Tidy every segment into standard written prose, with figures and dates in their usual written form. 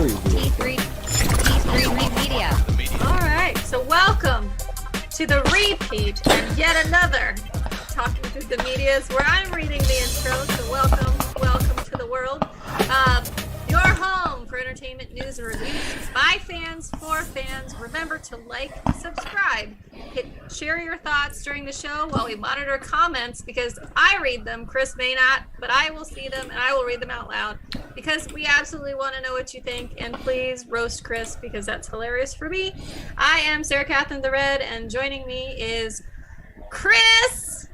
Please do. T3 Media. All right, so welcome to the repeat and yet another Talking Through the Medias, where I'm reading the intro. So welcome to the world. Your home for entertainment, news, and reviews by fans, for fans. Remember to like, subscribe, share your thoughts during the show while we monitor comments, because I read them. Chris may not, but I will see them and I will read them out loud because we absolutely want to know what you think. And please roast Chris because that's hilarious for me. I am Sarah Katherine the Red, and joining me is Chris.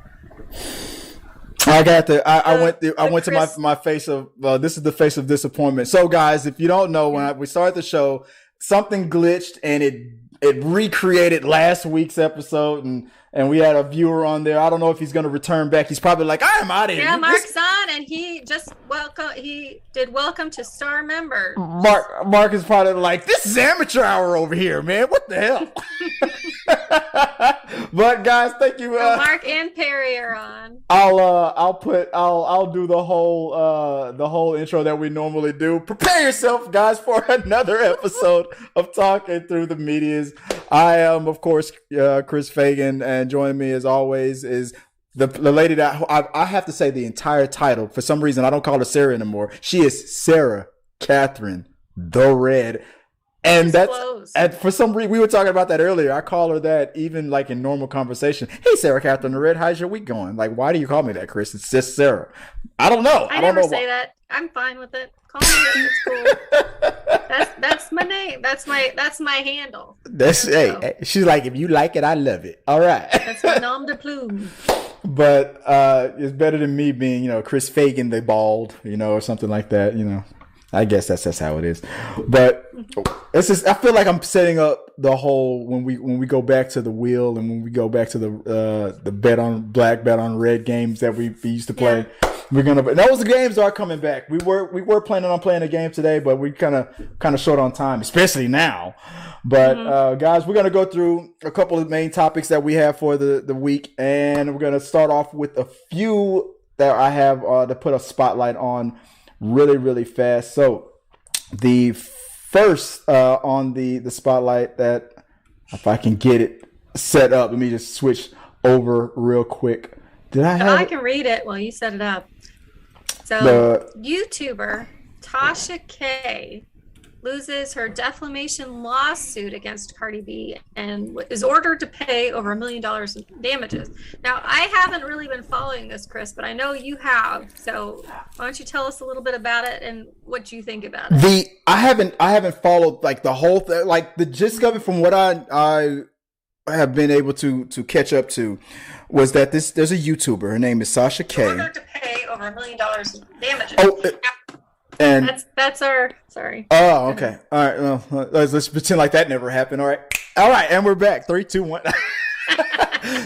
I went to my face of this is the face of disappointment. So guys, if you don't know, when we started the show, something glitched and it recreated last week's episode, and we had a viewer on there. I don't know if he's going to return back. He's probably like, I am out of here. Yeah, Mark's on, and he did welcome to star members. Mark is probably like, this is amateur hour over here, man. What the hell? But guys, thank you. Mark and Perry are on. I'll do the whole intro that we normally do. Prepare yourself, guys, for another episode of Talking Through the Medias. I am, of course, Chris Fagan, and joining me as always is the lady that I have to say the entire title. For some reason, I don't call her Sarah anymore. She is Sarah Katherine the Red. And and for some reason, we were talking about that earlier. I call her that even like in normal conversation. Hey, Sarah Katherine the Red, how's your week going? Like, why do you call me that, Chris? It's just Sarah. I don't know. I never say that. I'm fine with it. Call me that. It's cool. That's my name. That's my handle. Hey, she's like, if you like it, I love it. All right. That's my nom de plume. But it's better than me being, Chris Fagan the bald, or something like that, I guess that's how it is. But it's just, I feel like I'm setting up the whole when we go back to the wheel, and when we go back to the bet on black, bet on red games that we used to play. Yeah. Those games are coming back. We were planning on playing a game today, but we kind of short on time, especially now. But guys, we're gonna go through a couple of main topics that we have for the week, and we're gonna start off with a few that I have to put a spotlight on really, really fast. So the first on the spotlight, that if I can get it set up, let me just switch over real quick. I can read it while you set it up. So YouTuber Tasha K loses her defamation lawsuit against Cardi B and is ordered to pay over $1 million in damages. Now, I haven't really been following this, Chris, but I know you have. So why don't you tell us a little bit about it and what you think about it? I haven't followed like the whole thing, like the gist of it from what I have been able to catch up to was that there's a YouTuber. Her name is Tasha K. Ordered to pay over $1 million in damages. Oh, and that's our sorry. Oh, okay. All right. Well, let's pretend like that never happened. All right. And we're back. 3, 2, 1.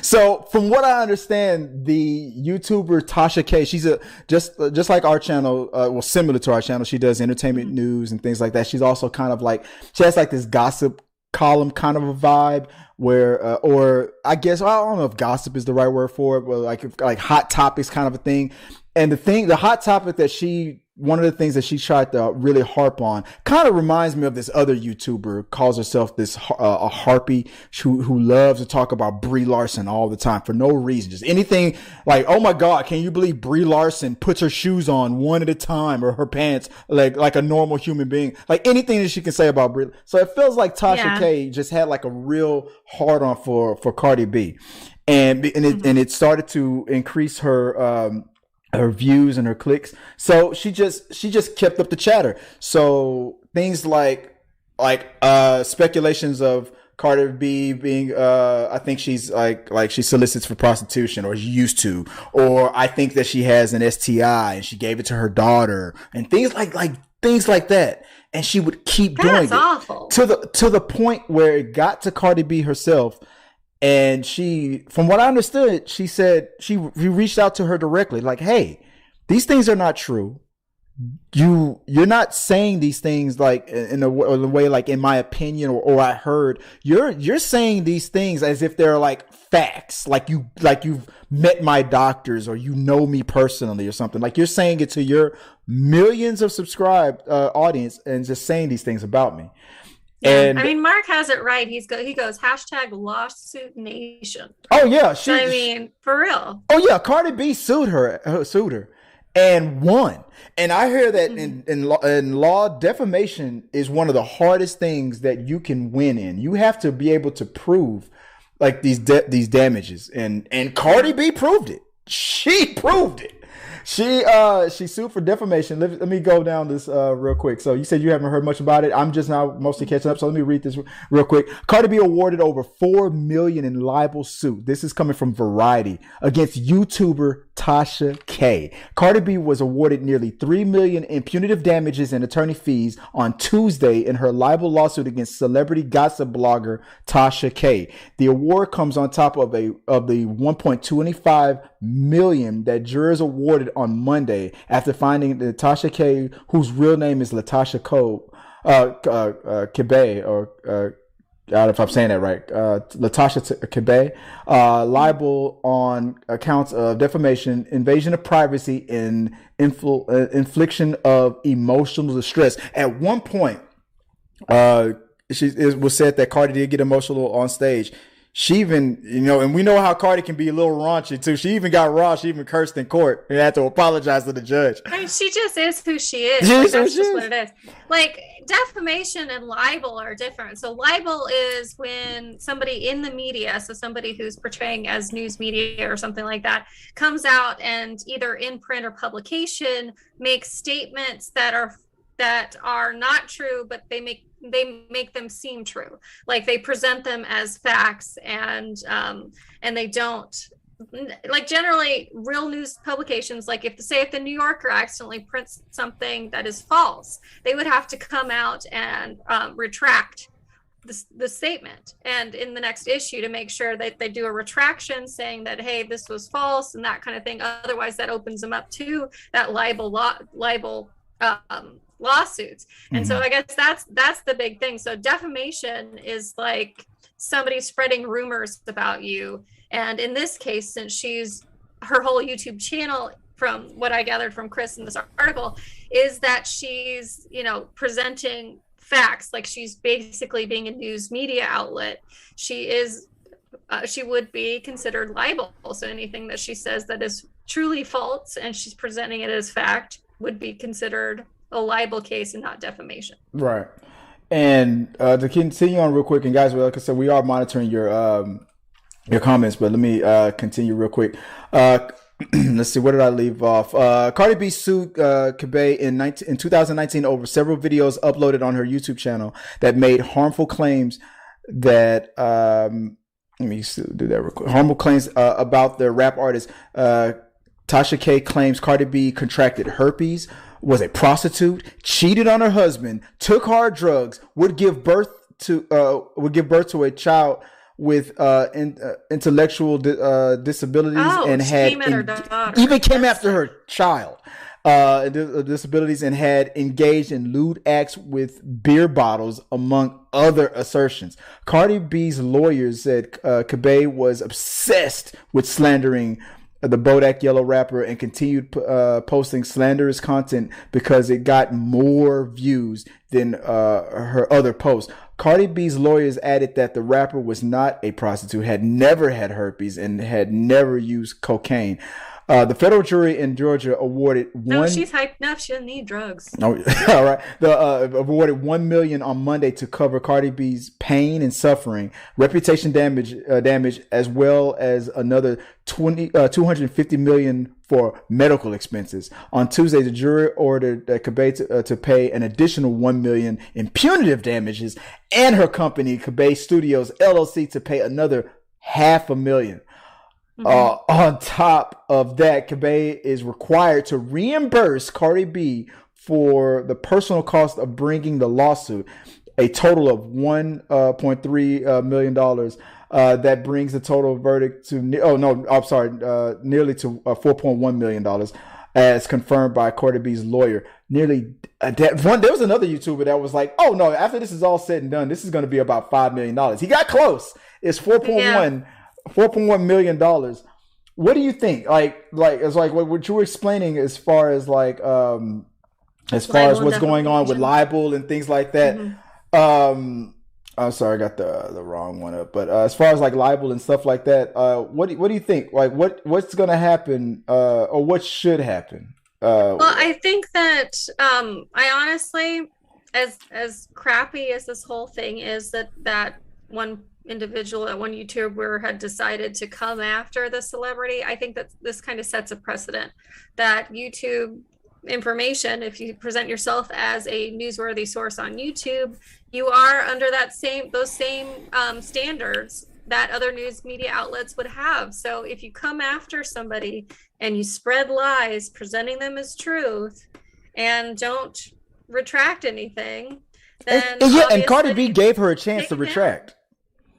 So, from what I understand, the YouTuber Tasha K, she's just like our channel, similar to our channel. She does entertainment news and things like that. She's also kind of like, she has like this gossip column kind of a vibe where, or I guess, I don't know if gossip is the right word for it, but like hot topics kind of a thing. And the hot topic that one of the things that she tried to really harp on kind of reminds me of this other YouTuber, calls herself a harpy, who loves to talk about Brie Larson all the time for no reason. Just anything like, oh my God, can you believe Brie Larson puts her shoes on one at a time, or her pants like a normal human being? Like anything that she can say about Brie. So it feels like Tasha K just had like a real hard on for Cardi B. And it started to increase her views and her clicks. So she just kept up the chatter. So things like speculations of Cardi B being I think she's like she solicits for prostitution, or used to, or I think that she has an STI and she gave it to her daughter, and things like that. And she would keep doing it awful. to the point where it got to Cardi B herself. And she, from what I understood, she said he reached out to her directly, like, hey, these things are not true. you're not saying these things like in a way like in my opinion or I heard. You're saying these things as if they're like facts, like you've met my doctors or you know me personally or something. Like you're saying it to your millions of subscribed audience and just saying these things about me. Yeah, And I mean, Mark has it right. He goes hashtag lawsuit nation. oh yeah, I mean, for real. Oh yeah, Cardi B sued her and won. And I hear that in law, defamation is one of the hardest things that you can win in. You have to be able to prove like these damages, and Cardi B proved it. She proved it. She sued for defamation. Let me go down this real quick. So you said you haven't heard much about it. I'm just now mostly catching up. So let me read this real quick. Cardi B awarded over $4 million in libel suit. This is coming from Variety against YouTuber Tasha K. Cardi B was awarded nearly $3 million in punitive damages and attorney fees on Tuesday in her libel lawsuit against celebrity gossip blogger Tasha K. The award comes on top of the $1.25 million that jurors awarded on Monday after finding that Tasha K, whose real name is Latasha Kebe, or I don't know if I'm saying that right, Latasha Kebe, liable on accounts of defamation, invasion of privacy, and infliction of emotional distress. At one point, it was said that Cardi did get emotional on stage. She even, and we know how Cardi can be a little raunchy too. She even got raw. She even cursed in court and had to apologize to the judge. I mean, she just is who she is. Like, that's just what it is. Like, defamation and libel are different. So libel is when somebody in the media, so somebody who's portraying as news media or something like that, comes out and either in print or publication makes statements that are not true, but they make them seem true. Like they present them as facts, and they don't, like, generally real news publications, like if the New Yorker accidentally prints something that is false, they would have to come out and retract the statement, and in the next issue to make sure that they do a retraction saying that, hey, this was false and that kind of thing. Otherwise that opens them up to that libel lawsuits. And so I guess that's the big thing. So defamation is like somebody spreading rumors about you, and in this case, since her whole YouTube channel, from what I gathered from Chris in this article, is that she's presenting facts, like she's basically being a news media outlet. She would be considered libel. So anything that she says that is truly false and she's presenting it as fact would be considered a libel case and not defamation. Right. And to continue on real quick, and guys, like I said, we are monitoring your comments, but let me continue real quick. Let's see, where did I leave off? Cardi B sued Kebe in 2019 over several videos uploaded on her YouTube channel that made harmful claims that let me do that real quick. Harmful claims about the rap artist. Tasha K claims Cardi B contracted herpes, was a prostitute, cheated on her husband, took hard drugs, would give birth to a child with intellectual disabilities, and came after her child disabilities, and had engaged in lewd acts with beer bottles, among other assertions. Cardi B's lawyers said Kebe was obsessed with slandering the Bodak Yellow rapper and continued posting slanderous content because it got more views than her other posts. Cardi B's lawyers added that the rapper was not a prostitute, had never had herpes, and had never used cocaine. The federal jury in Georgia awarded she's hyped enough. She doesn't need drugs. Oh, all right. Awarded $1 million on Monday to cover Cardi B's pain and suffering, reputation damage, as well as another $250 million for medical expenses. On Tuesday, the jury ordered Kebe to pay an additional $1 million in punitive damages, and her company, Kebe Studios LLC, to pay another $500,000. On top of that, Kebe is required to reimburse Cardi B for the personal cost of bringing the lawsuit, a total of $1.3 million. That brings the total verdict to nearly to $4.1 million, as confirmed by Cardi B's lawyer. nearly there was another YouTuber that was like, oh no, after this is all said and done, this is going to be about $5 million. He got close. It's 4.1 million dollars. What do you think? Like it's like what you were explaining as far as like as far as what's going on with libel and things like that. I'm sorry, I got the wrong one up. But as far as like libel and stuff like that, what do you think? Like what's going to happen or what should happen? Well, I think that I honestly, as crappy as this whole thing is, that one individual, that one YouTuber had decided to come after the celebrity, I think that this kind of sets a precedent that YouTube information, if you present yourself as a newsworthy source on YouTube, you are under those same standards that other news media outlets would have. So if you come after somebody and you spread lies, presenting them as truth, and don't retract anything, then and Cardi B gave her a chance to retract.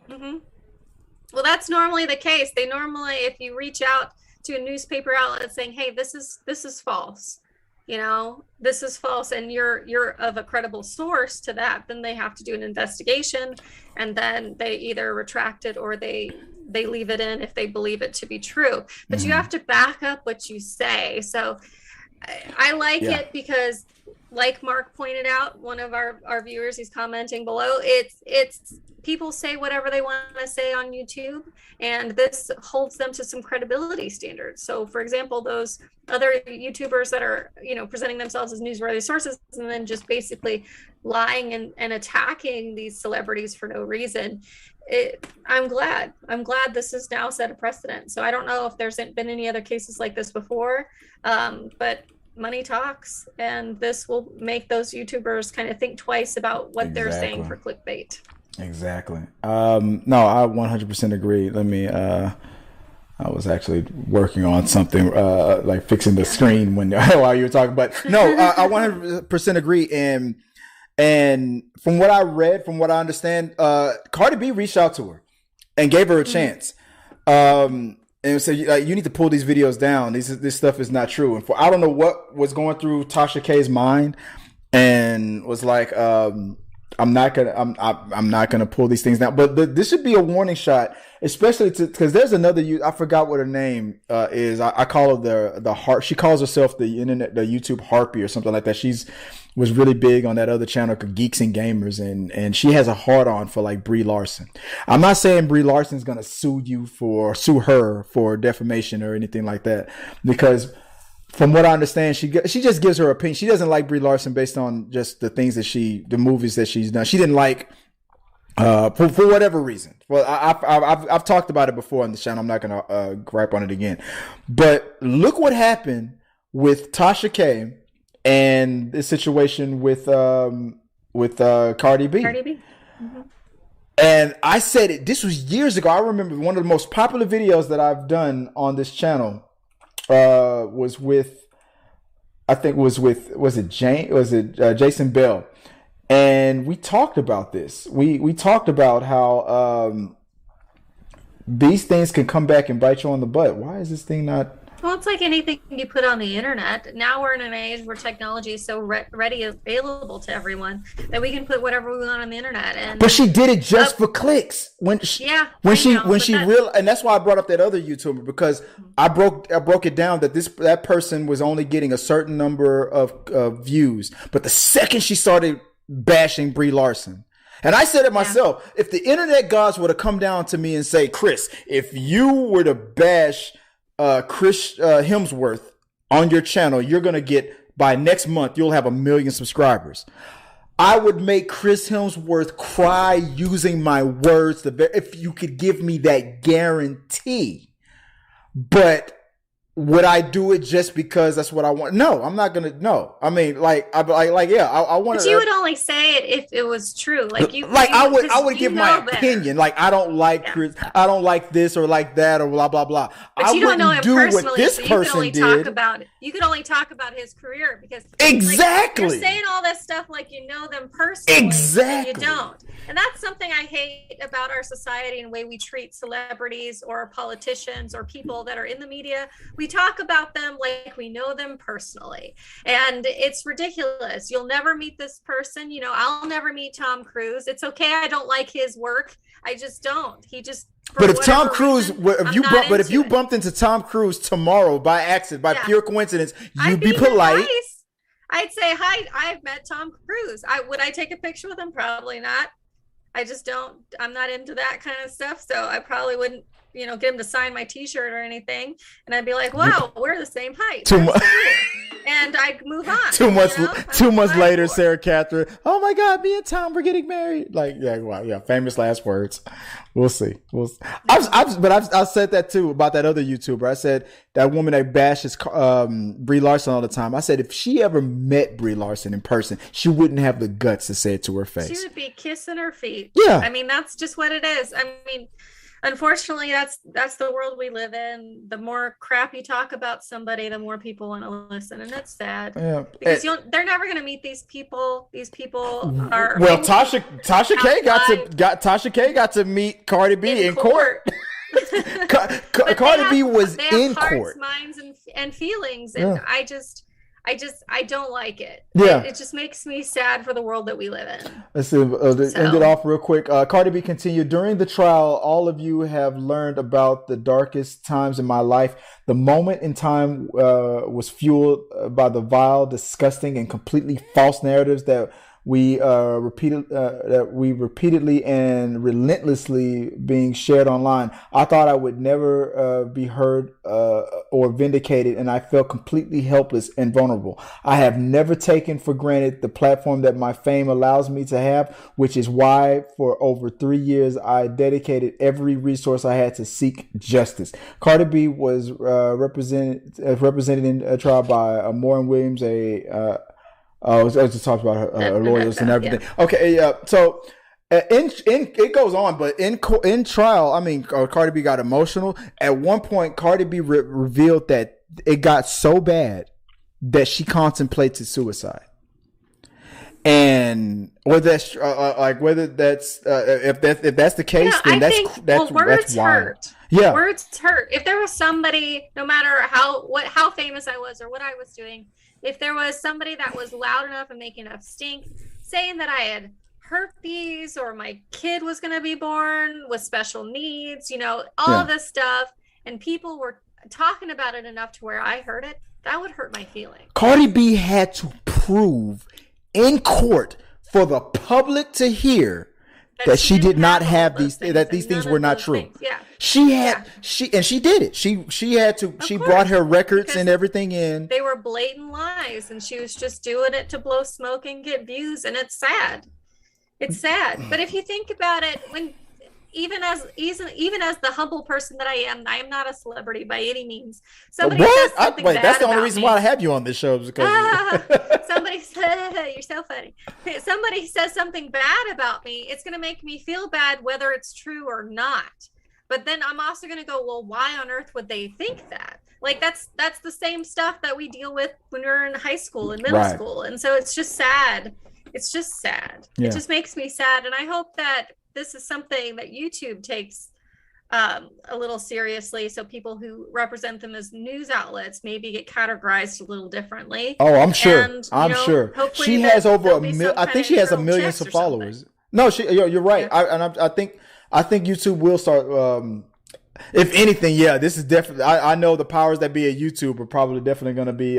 Well, that's normally the case. They normally, if you reach out to a newspaper outlet saying, hey, this is false, this is false, and you're of a credible source to that, then they have to do an investigation, and then they either retract it or they leave it in if they believe it to be true. But you have to back up what you say. So I like it because, like Mark pointed out, one of our viewers, he's commenting below, it's people say whatever they want to say on YouTube, and this holds them to some credibility standards. So for example, those other YouTubers that are, presenting themselves as newsworthy sources and then just basically lying and attacking these celebrities for no reason, I'm glad this has now set a precedent. So I don't know if there's been any other cases like this before, but money talks, and this will make those YouTubers kind of think twice about what they're saying for clickbait. Exactly. No, I 100% agree. Let me, I was actually working on something, like fixing the screen while you were talking, but no, I 100% agree. And from what I read, from what I understand, Cardi B reached out to her and gave her a chance. And said, you need to pull these videos down. This stuff is not true. And I don't know what was going through Tasha K's mind, and was like, I'm not gonna pull these things down. But this should be a warning shot, especially because there's another. I forgot what her name is. I call her the harp. She calls herself the YouTube harpy or something like that. Was really big on that other channel, Geeks and Gamers, and she has a hard on for like Brie Larson. I'm not saying Brie Larson's gonna sue her for defamation or anything like that, because from what I understand, she just gives her opinion. She doesn't like Brie Larson based on just the things that the movies that she's done. She didn't like for whatever reason. Well, I've talked about it before on the channel. I'm not gonna gripe on it again. But look what happened with Tasha K and this situation with Cardi B. Cardi B. Mm-hmm. And I said it. This was years ago. I remember one of the most popular videos that I've done on this channel was with Jason Bell, and we talked about this. We talked about how these things can come back and bite you on the butt. Why is this thing not? Well, it's like anything you put on the internet. Now we're in an age where technology is so ready, available to everyone, that we can put whatever we want on the internet. But she did it just for clicks. And that's why I brought up that other YouTuber, because I broke it down that that person was only getting a certain number of views. But the second she started bashing Brie Larson, and I said it myself, if the internet gods were to come down to me and say, Chris, if you were to bash Chris Hemsworth on your channel, you're gonna get, by next month, you'll have 1 million subscribers. I would make Chris Hemsworth cry using my words if you could give me that guarantee. But would I do it just because that's what I want? No, I'm not gonna. No, I mean, I want to. But you would only say it if it was true. I would give my opinion. Like, I don't like Chris. I don't like this or like that or blah blah blah. But you don't know him personally. What this person did. You could only talk about his career, because exactly you're saying all this stuff like you know them personally. Exactly. And you don't. And that's something I hate about our society and the way we treat celebrities or politicians or people that are in the media. We talk about them like we know them personally. And it's ridiculous. You'll never meet this person. You know, I'll never meet Tom Cruise. It's okay. I don't like his work. I just don't. He just. But if Tom Cruise, if you bumped into Tom Cruise tomorrow by accident, by pure coincidence, you'd be polite. Nice. I'd say, hi, I've met Tom Cruise. Would I take a picture with him? Probably not. I just don't, I'm not into that kind of stuff. So I probably wouldn't, get him to sign my t-shirt or anything. And I'd be like, wow, we're the same height. And I'd move on. 2 months later, Sarah Katherine, oh my God, me and Tom, we're getting married. Like, yeah, wow, yeah, famous last words. We'll see. I've said that too about that other YouTuber. I said that woman that bashes Brie Larson all the time. I said if she ever met Brie Larson in person, she wouldn't have the guts to say it to her face. She would be kissing her feet. Yeah. I mean, that's just what it is. I mean, unfortunately, that's the world we live in. The more crap you talk about somebody, the more people want to listen, and it's sad. Yeah. Because they're never going to meet these people. These people are. Well, Tasha K got to meet Cardi B in court. Cardi B was in court. Minds and feelings, and I don't like it. Yeah. It just makes me sad for the world that we live in. Let's see, end it off real quick. Cardi B continued, during the trial, all of you have learned about the darkest times in my life. The moment in time was fueled by the vile, disgusting, and completely false narratives that we repeatedly and relentlessly being shared online. I thought I would never be heard or vindicated, and I felt completely helpless and vulnerable. I have never taken for granted the platform that my fame allows me to have, which is why for over 3 years I dedicated every resource I had to seek justice. Cardi B was represented in a trial by Maureen Williams, I was just talking about her lawyers and everything. Yeah. Okay, so it goes on, but in trial, I mean, Cardi B got emotional. At one point, Cardi B revealed that it got so bad that she contemplated suicide. And whether that's if that's the case, then that's words hurt. Yeah, words hurt. If there was somebody, no matter how famous I was or what I was doing, if there was somebody that was loud enough and making enough stink, saying that I had herpes or my kid was going to be born with special needs, all of this stuff, and people were talking about it enough to where I heard it, that would hurt my feelings. Cardi B had to prove in court for the public to hear that she did not have these things were not true. Yeah. She did it. She had to. She brought her records and everything in. They were blatant lies, and she was just doing it to blow smoke and get views. And it's sad. It's sad. But if you think about it, even as the humble person that I am not a celebrity by any means. Somebody says something bad that's the only about reason me. why I have you on this show is because somebody said, you're so funny. Somebody says something bad about me. It's going to make me feel bad whether it's true or not. But then I'm also going to go, well, why on earth would they think that? Like that's the same stuff that we deal with when we're in high school and middle school. And so it's just sad. It's just sad. Yeah. It just makes me sad. And I hope that this is something that YouTube takes a little seriously, so people who represent them as news outlets maybe get categorized a little differently. Oh, I'm sure. And, I'm sure. She has over a million. I think she has a million of followers. No, you're right. Yeah. I think YouTube will start. If anything, this is definitely. I know the powers that be at YouTube are probably definitely going to be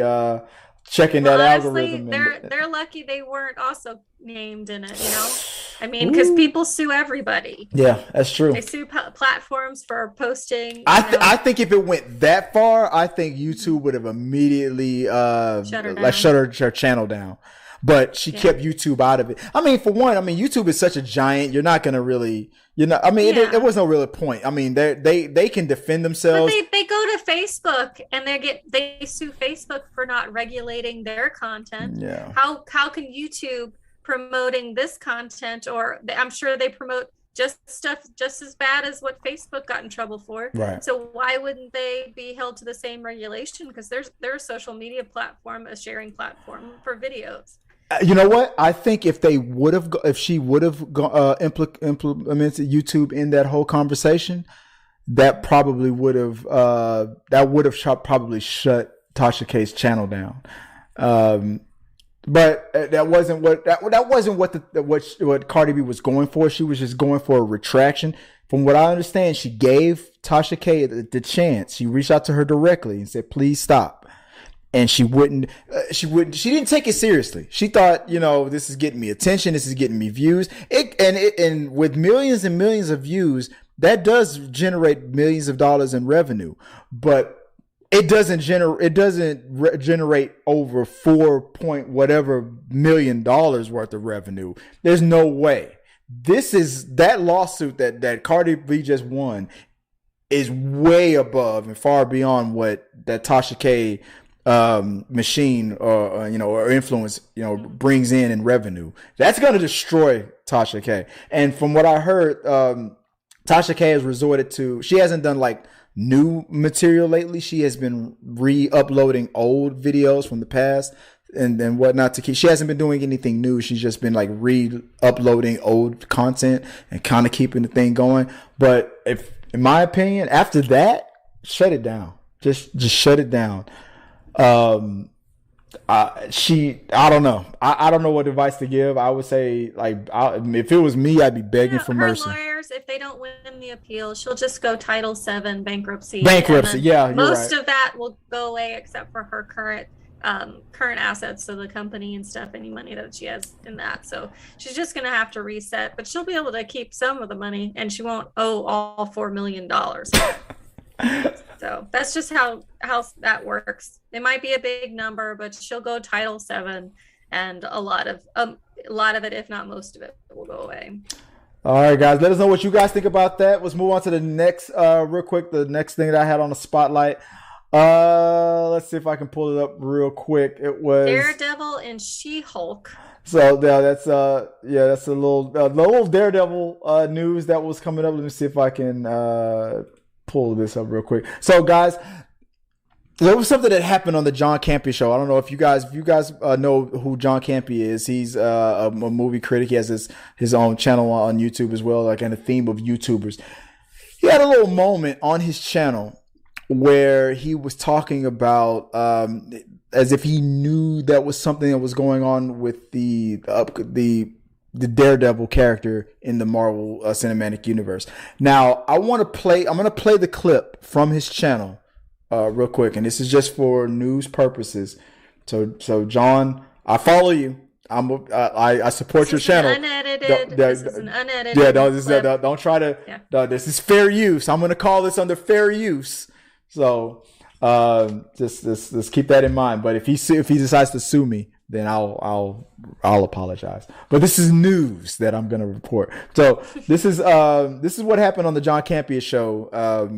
checking that algorithm. They're lucky they weren't also named in it. I mean, because people sue everybody. Yeah, that's true. They sue platforms for posting. I think if it went that far, I think YouTube would have immediately shut her channel down. But she kept YouTube out of it. I mean, for one, YouTube is such a giant. You're not going to really, there was no real point. I mean, they can defend themselves. But they go to Facebook and they sue Facebook for not regulating their content. Yeah. How can YouTube promoting this content, or I'm sure they promote stuff just as bad as what Facebook got in trouble for. Right. So why wouldn't they be held to the same regulation? Because they're a social media platform, a sharing platform for videos. You know what? I think if she would have implemented YouTube in that whole conversation, that probably would have probably shut Tasha K's channel down. But that wasn't what Cardi B was going for. She was just going for a retraction. From what I understand, she gave Tasha K the chance. She reached out to her directly and said, "Please stop." And she wouldn't. She didn't take it seriously. She thought, this is getting me attention. This is getting me views. And with millions and millions of views, that does generate millions of dollars in revenue. But it doesn't generate over 4 point whatever million dollars worth of revenue. There's no way. That lawsuit that Cardi B just won is way above and far beyond what that Tasha K machine or influence brings in revenue. That's going to destroy Tasha K. And from what I heard, Tasha K has resorted to, she hasn't done like new material lately. She has been re-uploading old videos from the past and whatnot to keep. She hasn't been doing anything new. She's just been like re-uploading old content and kind of keeping the thing going. But in my opinion, after that, shut it down. Just shut it down. I don't know. I don't know what advice to give. I would say, if it was me, I'd be begging for mercy. Her lawyers, if they don't win the appeal, she'll just go Title VII bankruptcy. Yeah, most of that will go away except for her current assets, so the company and stuff, any money that she has in that. So she's just gonna have to reset, but she'll be able to keep some of the money, and she won't owe all $4 million. So that's just how that works. It might be a big number, but she'll go Title VII, and a lot of it, if not most of it, will go away. All right, guys, let us know what you guys think about that. Let's move on to the next, real quick. The next thing that I had on the spotlight. Let's see if I can pull it up real quick. It was Daredevil and She-Hulk. So that's a little Daredevil news that was coming up. Let me see if I can pull this up real quick. So, guys, there was something that happened on the John Campea show. I don't know if you guys know who John Campea is. He's a movie critic. He has his own channel on YouTube as well, like in a theme of YouTubers. He had a little moment on his channel where he was talking about as if he knew that was something that was going on with the Daredevil character in the Marvel Cinematic Universe. Now, I'm going to play the clip from his channel real quick, and this is just for news purposes. So John, I follow you. I support your channel. This is an unedited. Yeah, don't try to. Yeah. No, this is fair use. I'm going to call this under fair use. So just keep that in mind. But if he decides to sue me, then I'll apologize. But this is news that I'm going to report. So this is what happened on the John Campea show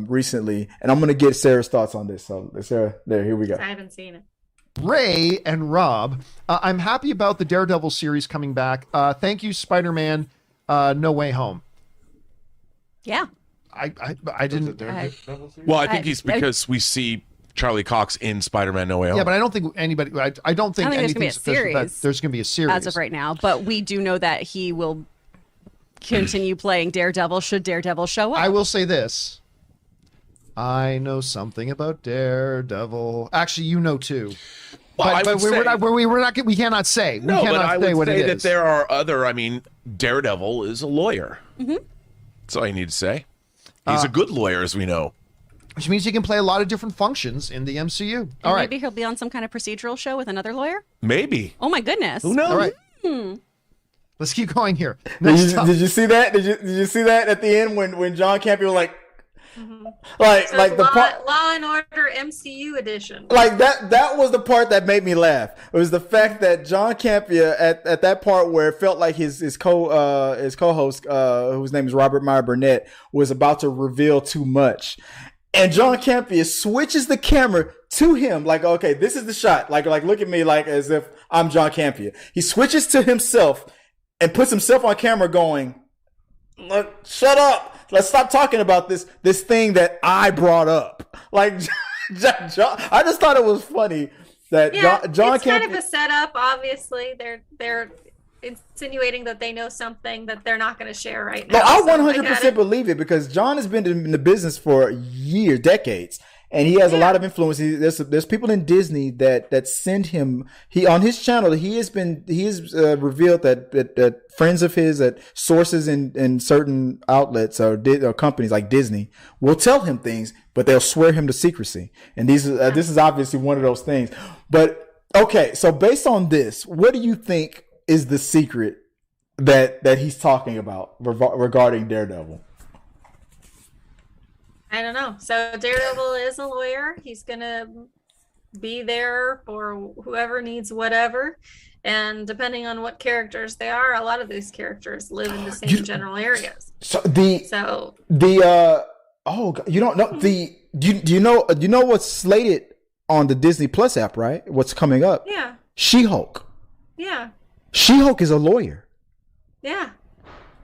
recently, and I'm going to get Sarah's thoughts on this. So Sarah, here we go. I haven't seen it. Ray and Rob, I'm happy about the Daredevil series coming back. Thank you, Spider-Man No Way Home. Yeah. I didn't. Well, I think it's because we see Charlie Cox in Spider-Man No Way Home. Yeah, but I don't think anybody. I don't think there's going to be a series. There's going to be a series as of right now. But we do know that he will continue playing Daredevil should Daredevil show up. I will say this. I know something about Daredevil. Actually, you know too. Well, but we cannot say. No, we cannot but I say would what say it that is. there are other. I mean, Daredevil is a lawyer. Mm-hmm. That's all you need to say. He's a good lawyer, as we know. Which means he can play a lot of different functions in the MCU. All right. Maybe he'll be on some kind of procedural show with another lawyer? Maybe. Oh, my goodness. Who knows? All right. Let's keep going here. Did you see that? Did you see that at the end when John Campea was like, like the part, Law and Order MCU edition. Like that was the part that made me laugh. It was the fact that John Campea at that part where it felt like his co-host whose name is Robert Meyer Burnett was about to reveal too much. And John Campea switches the camera to him, like, okay, this is the shot. Like look at me, like as if I'm John Campea. He switches to himself and puts himself on camera going, look, shut up. Let's stop talking about this thing that I brought up. Like, John, I just thought it was funny That Yeah, John it's kind of Campea. a setup. Obviously, they're insinuating that they know something that they're not going to share right now. No, I so get 100% it. believe it because John has been in the business for years, decades, and he has a lot of influence. There's people in Disney that send him. He on his channel. He has revealed that friends of his, that sources in certain outlets or companies like Disney will tell him things, but they'll swear him to secrecy. And this is obviously one of those things. But okay, so based on this, what do you think is the secret that he's talking about regarding Daredevil? I don't know. So Daredevil is a lawyer. He's gonna be there for whoever needs whatever, and depending on what characters they are, a lot of these characters live in the same general areas. So you don't know do you know what's slated on the Disney Plus app, right? What's coming up? Yeah. She-Hulk. Yeah. She-Hulk is a lawyer. Yeah.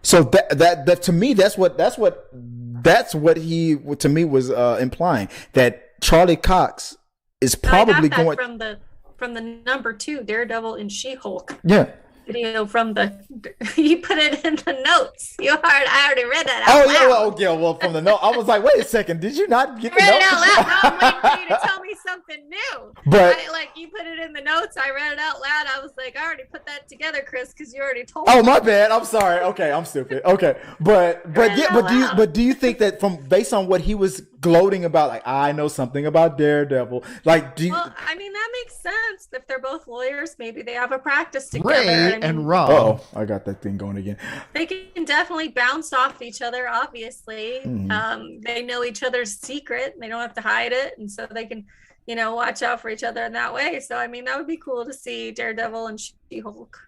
So that to me that's what he to me was implying, that Charlie Cox is probably I got that going from the number 2 Daredevil and She-Hulk. Yeah. Video from you put it in the notes. I already read that out loud. Well, from the note, I was like, wait a second, did you not get the I read note? it out loud. No, I'm waiting for you to tell me something new. But you put it in the notes. I read it out loud. I was like, I already put that together, Chris, because you already told me. oh, my bad. I'm sorry. Okay, I'm stupid. Okay, but do you think that based on what he was gloating about, like, I know something about Daredevil, like, Well, I mean, that makes sense. If they're both lawyers, maybe they have a practice together. Ray and Rob. Oh, I got that thing going again. They can definitely bounce off each other, obviously. They know each other's secret. They don't have to hide it. And so they can, watch out for each other in that way. So, I mean, that would be cool to see Daredevil and She-Hulk,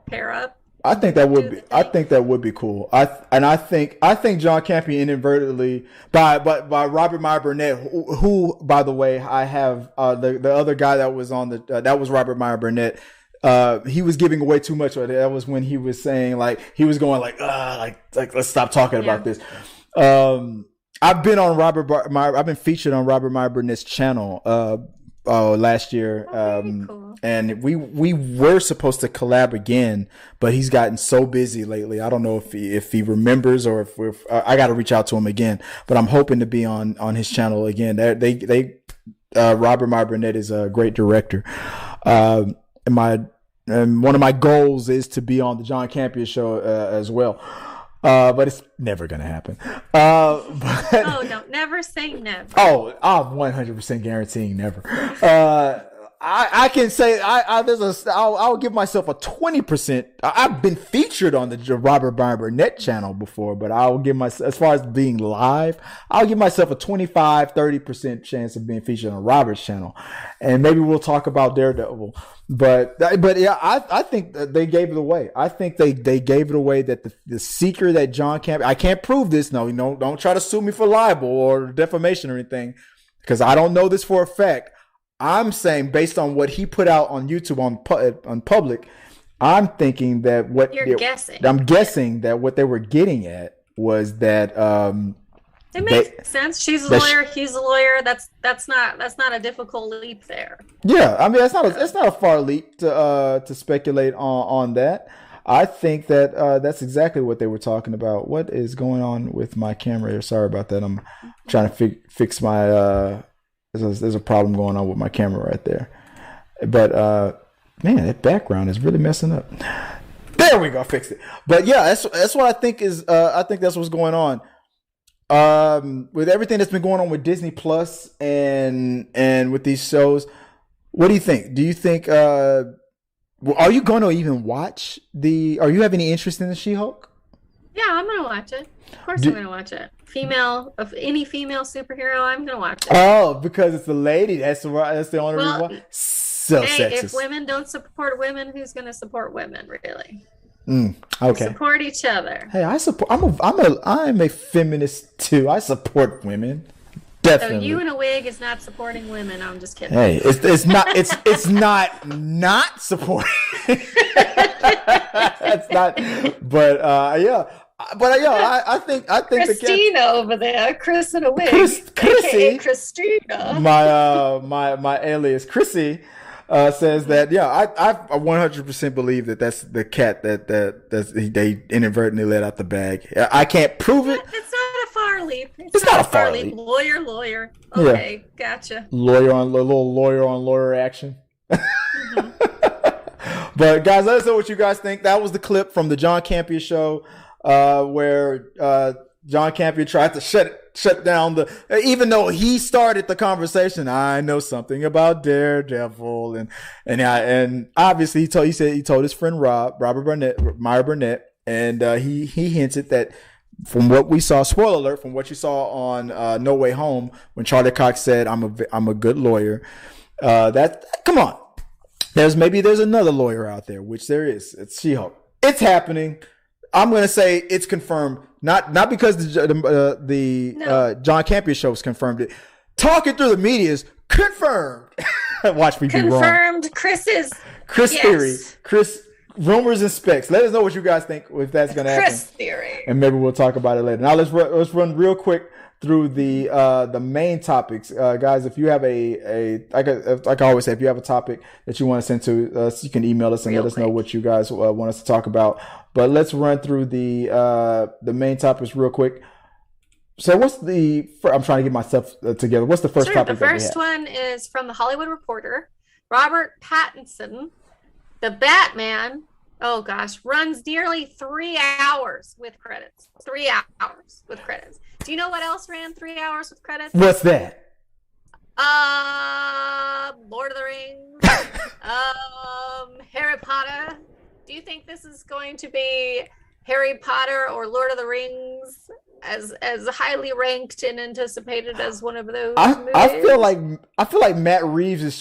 pair up. I think that would be. I think that would be cool. I think John Campea inadvertently by Robert Meyer Burnett, who by the way, I have the other guy that was on that was Robert Meyer Burnett. He was giving away too much. That was when he was saying he was going like let's stop talking about this. I've been on I've been featured on Robert Meyer Burnett's channel last year. Cool. And we were supposed to collab again, but he's gotten so busy lately. I don't know if he remembers or if I got to reach out to him again. But I'm hoping to be on his channel again. Robert Meyer Burnett is a great director. And one of my goals is to be on the John Campea show as well. But it's never gonna happen. No, never say never. Oh, I'm 100% guaranteeing never. I can say I'll give myself a 20%. I've been featured on the Robert Meyer Burnett channel before, but I'll give myself, as far as being live, I'll give myself a 25-30% chance of being featured on Robert's channel, and maybe we'll talk about Daredevil. But yeah, I think that they gave it away. I think they gave it away that the secret that John Campea, I can't prove this. No, don't try to sue me for libel or defamation or anything, because I don't know this for a fact. I'm saying based on what he put out on YouTube on public, I'm thinking that I'm guessing that what they were getting at was that it makes sense. She's a lawyer. He's a lawyer. That's not a difficult leap there. Yeah, I mean it's not a far leap to speculate on that. I think that that's exactly what they were talking about. What is going on with my camera here? Sorry about that. I'm trying to fix my. There's a problem going on with my camera right there. But man, that background is really messing up. There we go, I fixed it. But yeah, that's what I think is. I think that's what's going on. With everything that's been going on with Disney Plus and with these shows, what do you think? Do you think? Are you going to even watch Are you have any interest in the She-Hulk? Yeah, I'm gonna watch it. Of course, I'm gonna watch it. Any female superhero, I'm gonna watch it. Oh, because it's a lady. That's the only reason why. So hey, sexist. If women don't support women, who's gonna support women? Really? Okay. Support each other. Hey, I support. I'm a feminist too. I support women. Definitely. So you in a wig is not supporting women. I'm just kidding. Hey, it's not supporting. It's not. But yeah, But I think the Christina over there, Chris in a wig, Chrissy, aka Christina. my alias Chrissy, says that I 100% believe that that's the cat that they inadvertently let out the bag. I can't prove it. It's not a far leap. It's not a far leap. Lawyer. Okay, gotcha. Little lawyer on lawyer action. But guys, let us know what you guys think. That was the clip from the John Campea show, where John Campea tried to shut down even though he started the conversation. I know something about Daredevil, and obviously he told his friend Meyer Burnett, and he hinted that from what we saw, spoiler alert, from what you saw on No Way Home when Charlie Cox said, "I'm a good lawyer." Come on. There's another lawyer out there, which there is. It's She-Hulk. It's happening. I'm going to say it's confirmed. Not because the John Campea show was confirmed. It talking through the media is confirmed. Watch me be wrong. Confirmed. Chris theory. Chris rumors and specs. Let us know what you guys think if that's going to happen. Chris theory. And maybe we'll talk about it later. Now let's run real quick through the main topics, guys. If you have like I always say, if you have a topic that you want to send to us, you can email us and let us know what you guys want us to talk about. But let's run through the main topics real quick. So I'm trying to get myself together. What's the first topic? The first one is from the Hollywood Reporter. Robert Pattinson, the Batman, runs nearly 3 hours with credits. 3 hours with credits. Do you know what else ran 3 hours with credits? What's that? Lord of the Rings. Harry Potter. Do you think this is going to be Harry Potter or Lord of the Rings as highly ranked and anticipated as one of those movies? I feel like Matt Reeves is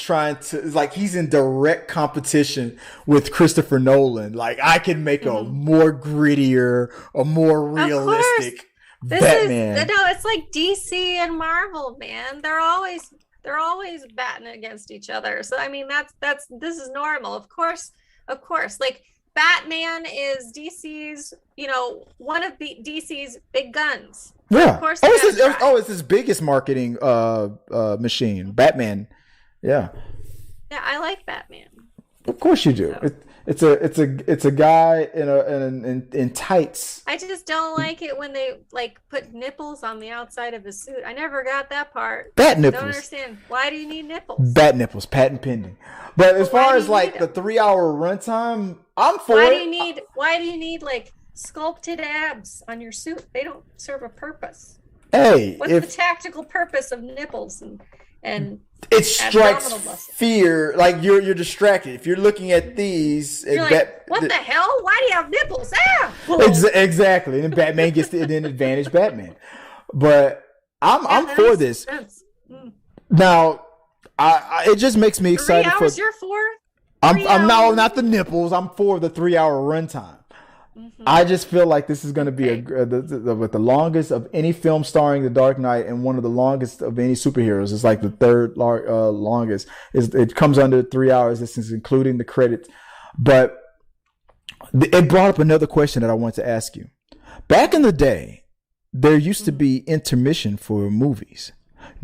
he's in direct competition with Christopher Nolan. Like, I can make a more grittier, a more realistic Batman. It's like DC and Marvel, man. They're always batting against each other. So I mean, this is normal. Of course. Like, Batman is DC's, one of DC's big guns. Yeah. Of course. It's his biggest marketing machine. Batman. Yeah. Yeah, I like Batman. Of course you do. So. It's a guy in tights. I just don't like it when they put nipples on the outside of his suit. I never got that part. Bat nipples. I don't understand. Why do you need nipples? Bat nipples, patent pending. But as far as the 3 hour runtime, I'm for it. Why do you need sculpted abs on your suit? They don't serve a purpose. Hey, what's the tactical purpose of nipples and it strikes fear. Like, you're distracted. If you're looking at these, you're what the hell? Why do you have nipples? Exactly. And Batman gets the advantage. Batman. But I'm for this. Now, it just makes me excited. 3 hours. You're for? I'm not the nipples. I'm for the 3 hour runtime. I just feel like this is going to be the longest of any film starring The Dark Knight, and one of the longest of any superheroes. It's like the third longest. It comes under 3 hours. This is including the credits. But it brought up another question that I want to ask you. Back in the day, there used to be intermission for movies.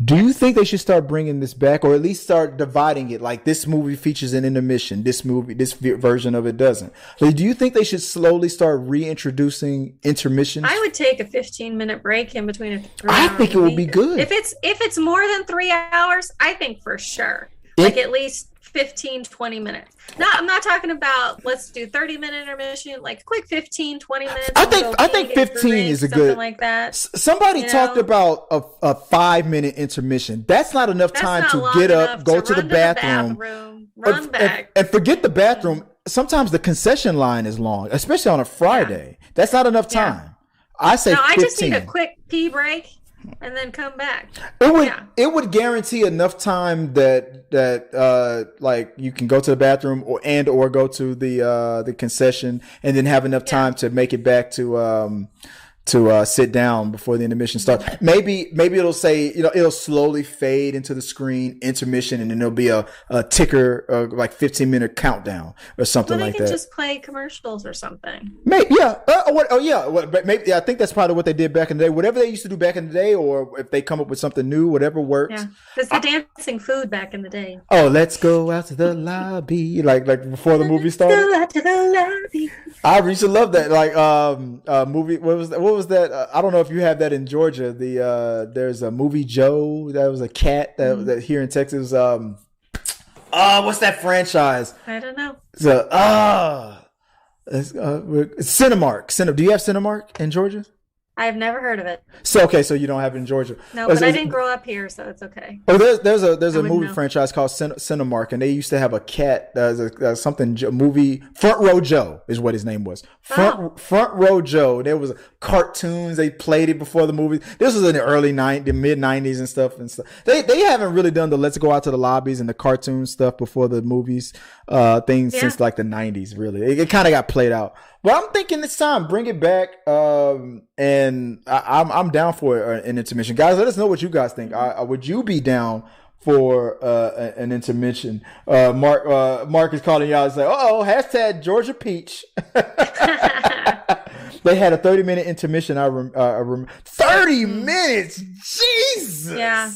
Do you think they should start bringing this back, or at least start dividing it? Like, this movie features an intermission, this version of it doesn't. Like, do you think they should slowly start reintroducing intermissions? I would take a 15-minute break in between a 3 I think it would be good. If it's more than 3 hours, I think for sure. At least 15, 20 minutes. No, I'm not talking about let's do 30-minute intermission, like a quick 15, 20 minutes. I think 15 is a good, something like that. Somebody talked about a 5-minute intermission. That's not enough time to get up, go to the bathroom, run back. And forget the bathroom. Sometimes the concession line is long, especially on a Friday. Yeah. That's not enough time. I say 15. I just need a quick pee break and then come back. It would guarantee enough time that like you can go to the bathroom or go to the concession, and then have enough time to make it back to to sit down before the intermission starts. Maybe it'll say, it'll slowly fade into the screen, intermission, and then there'll be a ticker, like 15-minute countdown or something like that. They can just play commercials or something. Maybe, yeah. Maybe I think that's probably what they did back in the day. Whatever they used to do back in the day, or if they come up with something new, whatever works. Yeah, it's the dancing food back in the day. Oh, let's go out to the lobby, like before the movie started. Go out to the lobby. I used to love that, like movie. What was that? I don't know if you have that in Georgia. There's a Movie Joe. That was a cat that here in Texas. What's that franchise? I don't know. It's Cinemark. Do you have Cinemark in Georgia? I've never heard of it. So you don't have it in Georgia. No, but I didn't grow up here, so it's okay. Oh, there's a movie franchise called Cinemark, and they used to have a cat. Movie Front Row Joe is what his name was. Front Row Joe. There was cartoons. They played it before the movie. This was in the mid '90s and stuff. They haven't really done the let's go out to the lobbies and the cartoon stuff before the movies things since like the '90s. Really, it kind of got played out. But I'm thinking it's time, bring it back, and I'm down for an intermission, guys. Let us know what you guys think. Would you be down for an intermission? Mark is calling y'all and say, hashtag Georgia Peach. They had a 30-minute intermission. I remember 30 minutes. Jesus. Yeah.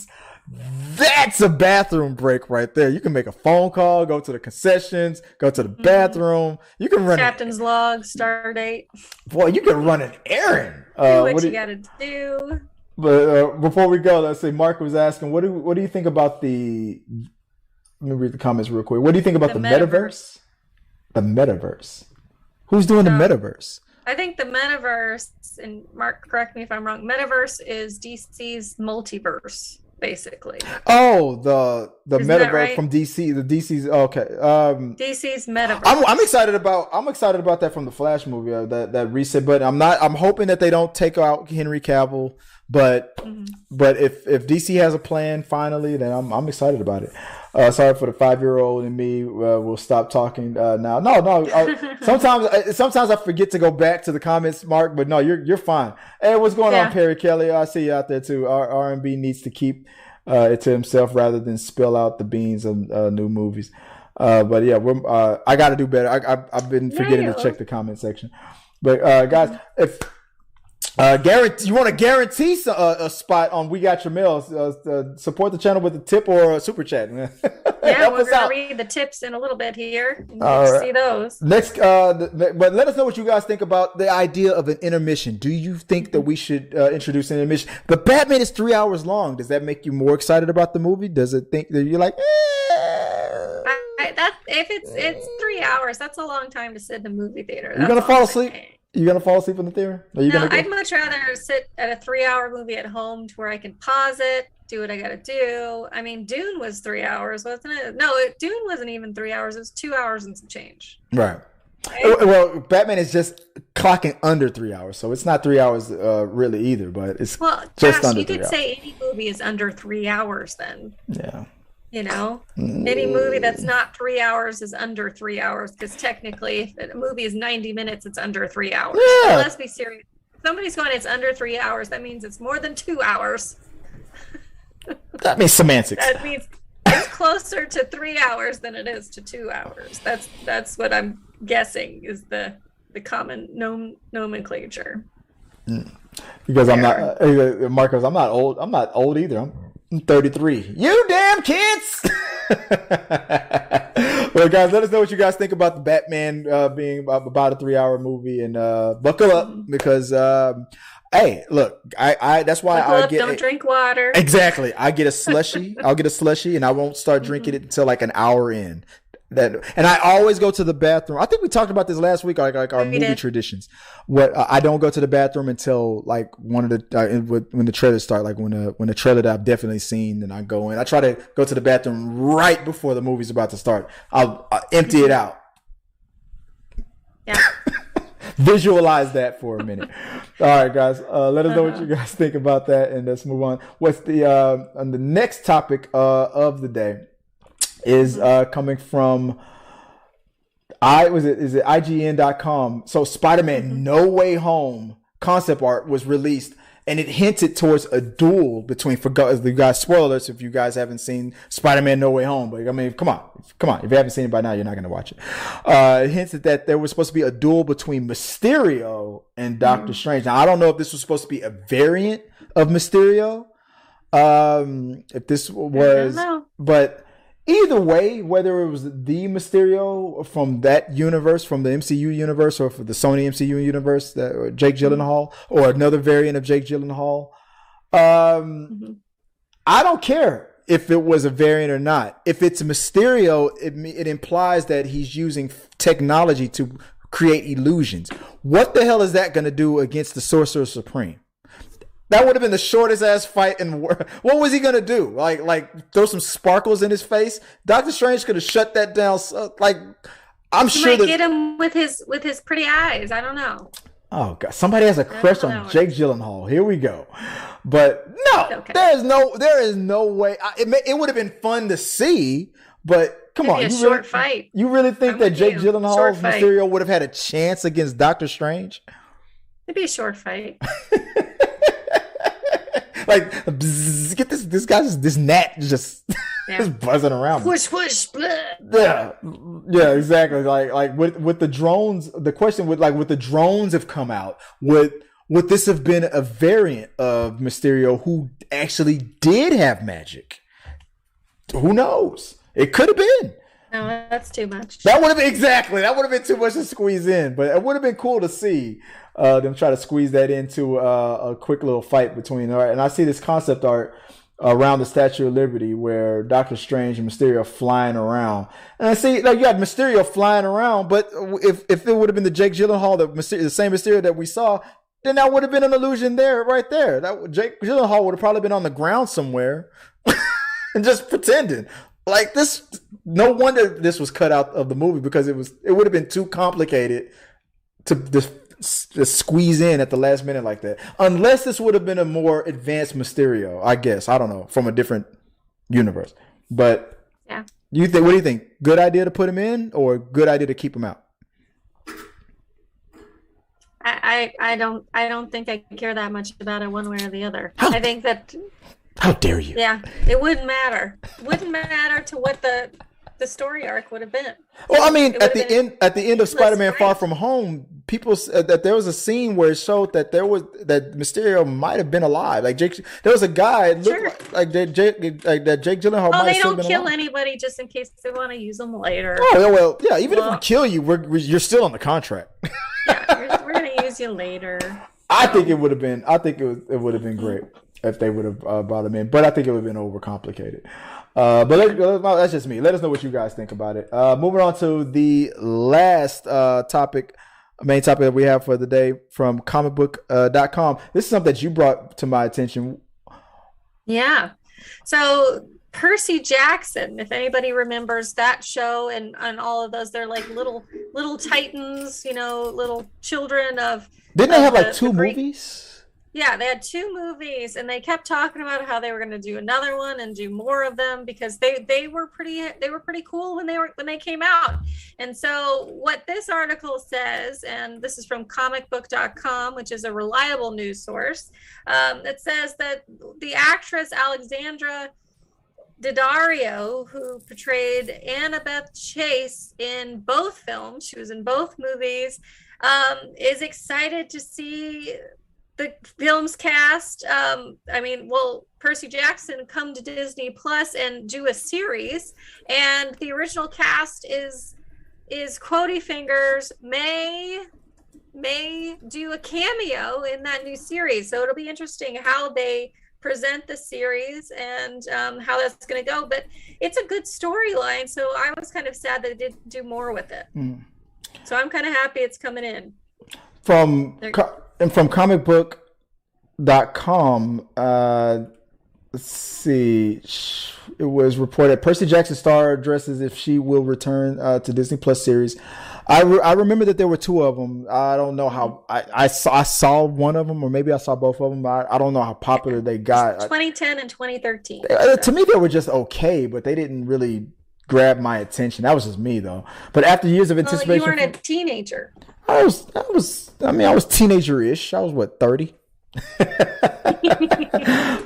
That's a bathroom break right there. You can make a phone call, go to the concessions, go to the bathroom. You can run captain's log, star date. Boy, you can run an errand. Do what you got to do. But before we go, let's say Mark was asking, what do you think about the? Let me read the comments real quick. What do you think about the metaverse? The metaverse. Who's doing the metaverse? I think the metaverse, and Mark, correct me if I'm wrong. Metaverse is DC's multiverse. Basically. Oh, the Isn't metaverse from DC. The DC's okay. DC's metaverse. I'm excited about that from the Flash movie. That reset, but I'm hoping that they don't take out Henry Cavill. But if DC has a plan finally, then I'm excited about it. Sorry for the 5-year-old in me. We'll stop talking now. No. Sometimes I forget to go back to the comments, Mark. But no, you're fine. Hey, what's going on, Perry Kelly? I see you out there too. R&B needs to keep it to himself rather than spill out the beans of new movies. But yeah, I got to do better. I've been forgetting to check the comment section. But guys, if you want to guarantee a spot on We Got Your Mail, support the channel with a tip or a super chat. Yeah, we're going to read the tips in a little bit here. Right. See those. Next, but let us know what you guys think about the idea of an intermission. Do you think that we should introduce an intermission? But Batman is 3 hours long. Does that make you more excited about the movie? Does it think that you're like, if it's 3 hours, that's a long time to sit in a movie theater. You're going to fall asleep? You gonna fall asleep in the theater? I'd much rather sit at a 3-hour movie at home to where I can pause it, do what I gotta do. I mean, Dune was 3 hours, wasn't it? No, Dune wasn't even 3 hours. It was 2 hours and some change. Right. Well, Batman is just clocking under 3 hours, so it's not 3 hours really either. But it's just under 3 hours. You could say any movie is under 3 hours then. Yeah. Any movie that's not 3 hours is under 3 hours, because technically if a movie is 90 minutes, it's under 3 hours. Yeah. So let's be serious. If somebody's going, it's under 3 hours, that means it's more than 2 hours. That means semantics. That means it's closer to 3 hours than it is to 2 hours. That's what I'm guessing is the common nomenclature. Because I'm not, Marcos, I'm not old. I'm not old either. I'm 33. You damn kids! Well, guys, let us know what you guys think about the Batman being about a 3-hour movie, and buckle up because, hey, look, I that's why buckle up, don't drink water. Exactly, I get a slushy. I'll get a slushy, and I won't start drinking it until like an hour in. And I always go to the bathroom. I think we talked about this last week, like our movie traditions. What I don't go to the bathroom until like one of the when the trailers start, like when the trailer that I've definitely seen, then I go in. I try to go to the bathroom right before the movie's about to start. I'll empty it out. Yeah. Visualize that for a minute. All right, guys. Let us know what you guys think about that, and let's move on. What's the next topic of the day? Is coming from is it IGN.com. So Spider-Man No Way Home concept art was released, and it hinted towards a duel between, you guys, spoilers if you guys haven't seen Spider-Man No Way Home, but I mean, come on. If you haven't seen it by now, you're not going to watch it. It hinted that there was supposed to be a duel between Mysterio and Doctor Strange. Now, I don't know if this was supposed to be a variant of Mysterio. If this was, but either way, whether it was the Mysterio from that universe, from the MCU universe, or for the Sony MCU universe, that Jake Gyllenhaal, or another variant of Jake Gyllenhaal, I don't care if it was a variant or not. If it's Mysterio, it implies that he's using technology to create illusions. What the hell is that going to do against the Sorcerer Supreme? That would have been the shortest ass fight in the world. What was he gonna do? Like throw some sparkles in his face? Doctor Strange could have shut that down. I'm sure he might get him with his pretty eyes. I don't know. Oh god, somebody has a crush on Jake Gyllenhaal. Here we go. But no, okay. there is no way. It would have been fun to see, but come on, fight. You really think that Jake Gyllenhaal's Mysterio would have had a chance against Doctor Strange? It'd be a short fight. Like, bzz, get this gnat just buzzing around. Push, Yeah, exactly. Like with the drones, the question with the drones have come out. Would this have been a variant of Mysterio who actually did have magic? Who knows? It could have been. No, that's too much. That would have been too much to squeeze in, but it would have been cool to see them try to squeeze that into a quick little fight between. And I see this concept art around the Statue of Liberty where Doctor Strange and Mysterio are flying around, and I see like you had Mysterio flying around, but if it would have been the Jake Gyllenhaal, the same Mysterio that we saw, then that would have been an illusion right there. That Jake Gyllenhaal would have probably been on the ground somewhere and just pretending. Like this, no wonder this was cut out of the movie because it would have been too complicated to just squeeze in at the last minute like that. Unless this would have been a more advanced Mysterio, I guess. I don't know, from a different universe. But yeah, what do you think? Good idea to put him in, or good idea to keep him out? I don't think I care that much about it one way or the other. I think that. How dare you? Yeah, it wouldn't matter. Wouldn't matter to what the story arc would have been. Well, I mean, at the end of Spider-Man Far From Home, people said that there was a scene where it showed that that Mysterio might have been alive. Like there was a guy like that Jake Gyllenhaal. Oh, they don't kill anybody just in case they want to use them later. Oh well, yeah. Even if we kill you, you're still on the contract. Yeah, we're gonna use you later. I think it would have been. I think it would have been great if they would have brought him in, but I think it would have been overcomplicated. But that's just me. Let us know what you guys think about it. Moving on to the last main topic that we have for the day from comicbook.com. This is something that you brought to my attention. Yeah. So Percy Jackson, if anybody remembers that show and all of those, they're like little titans, little children of. Didn't they have like two movies? Yeah, they had two movies, and they kept talking about how they were going to do another one and do more of them because they were pretty cool when they came out. And so what this article says, and this is from comicbook.com, which is a reliable news source, it says that the actress Alexandra Daddario, who portrayed Annabeth Chase in both films, she was in both movies, is excited to see the film's cast. Percy Jackson come to Disney Plus and do a series, and the original cast is Quotey Fingers may do a cameo in that new series. So it'll be interesting how they present the series and how that's going to go. But it's a good storyline, so I was kind of sad that it didn't do more with it. So I'm kind of happy it's coming in. From comicbook.com, let's see. It was reported Percy Jackson star addresses if she will return to Disney Plus series. I remember that there were two of them. I don't know how I saw one of them, or maybe I saw both of them. I don't know how popular they got. 2010 and 2013. To me, they were just okay, but they didn't really grabbed my attention. That was just me though. But after years of anticipation, you weren't a teenager. I was teenager-ish. I was what, 30?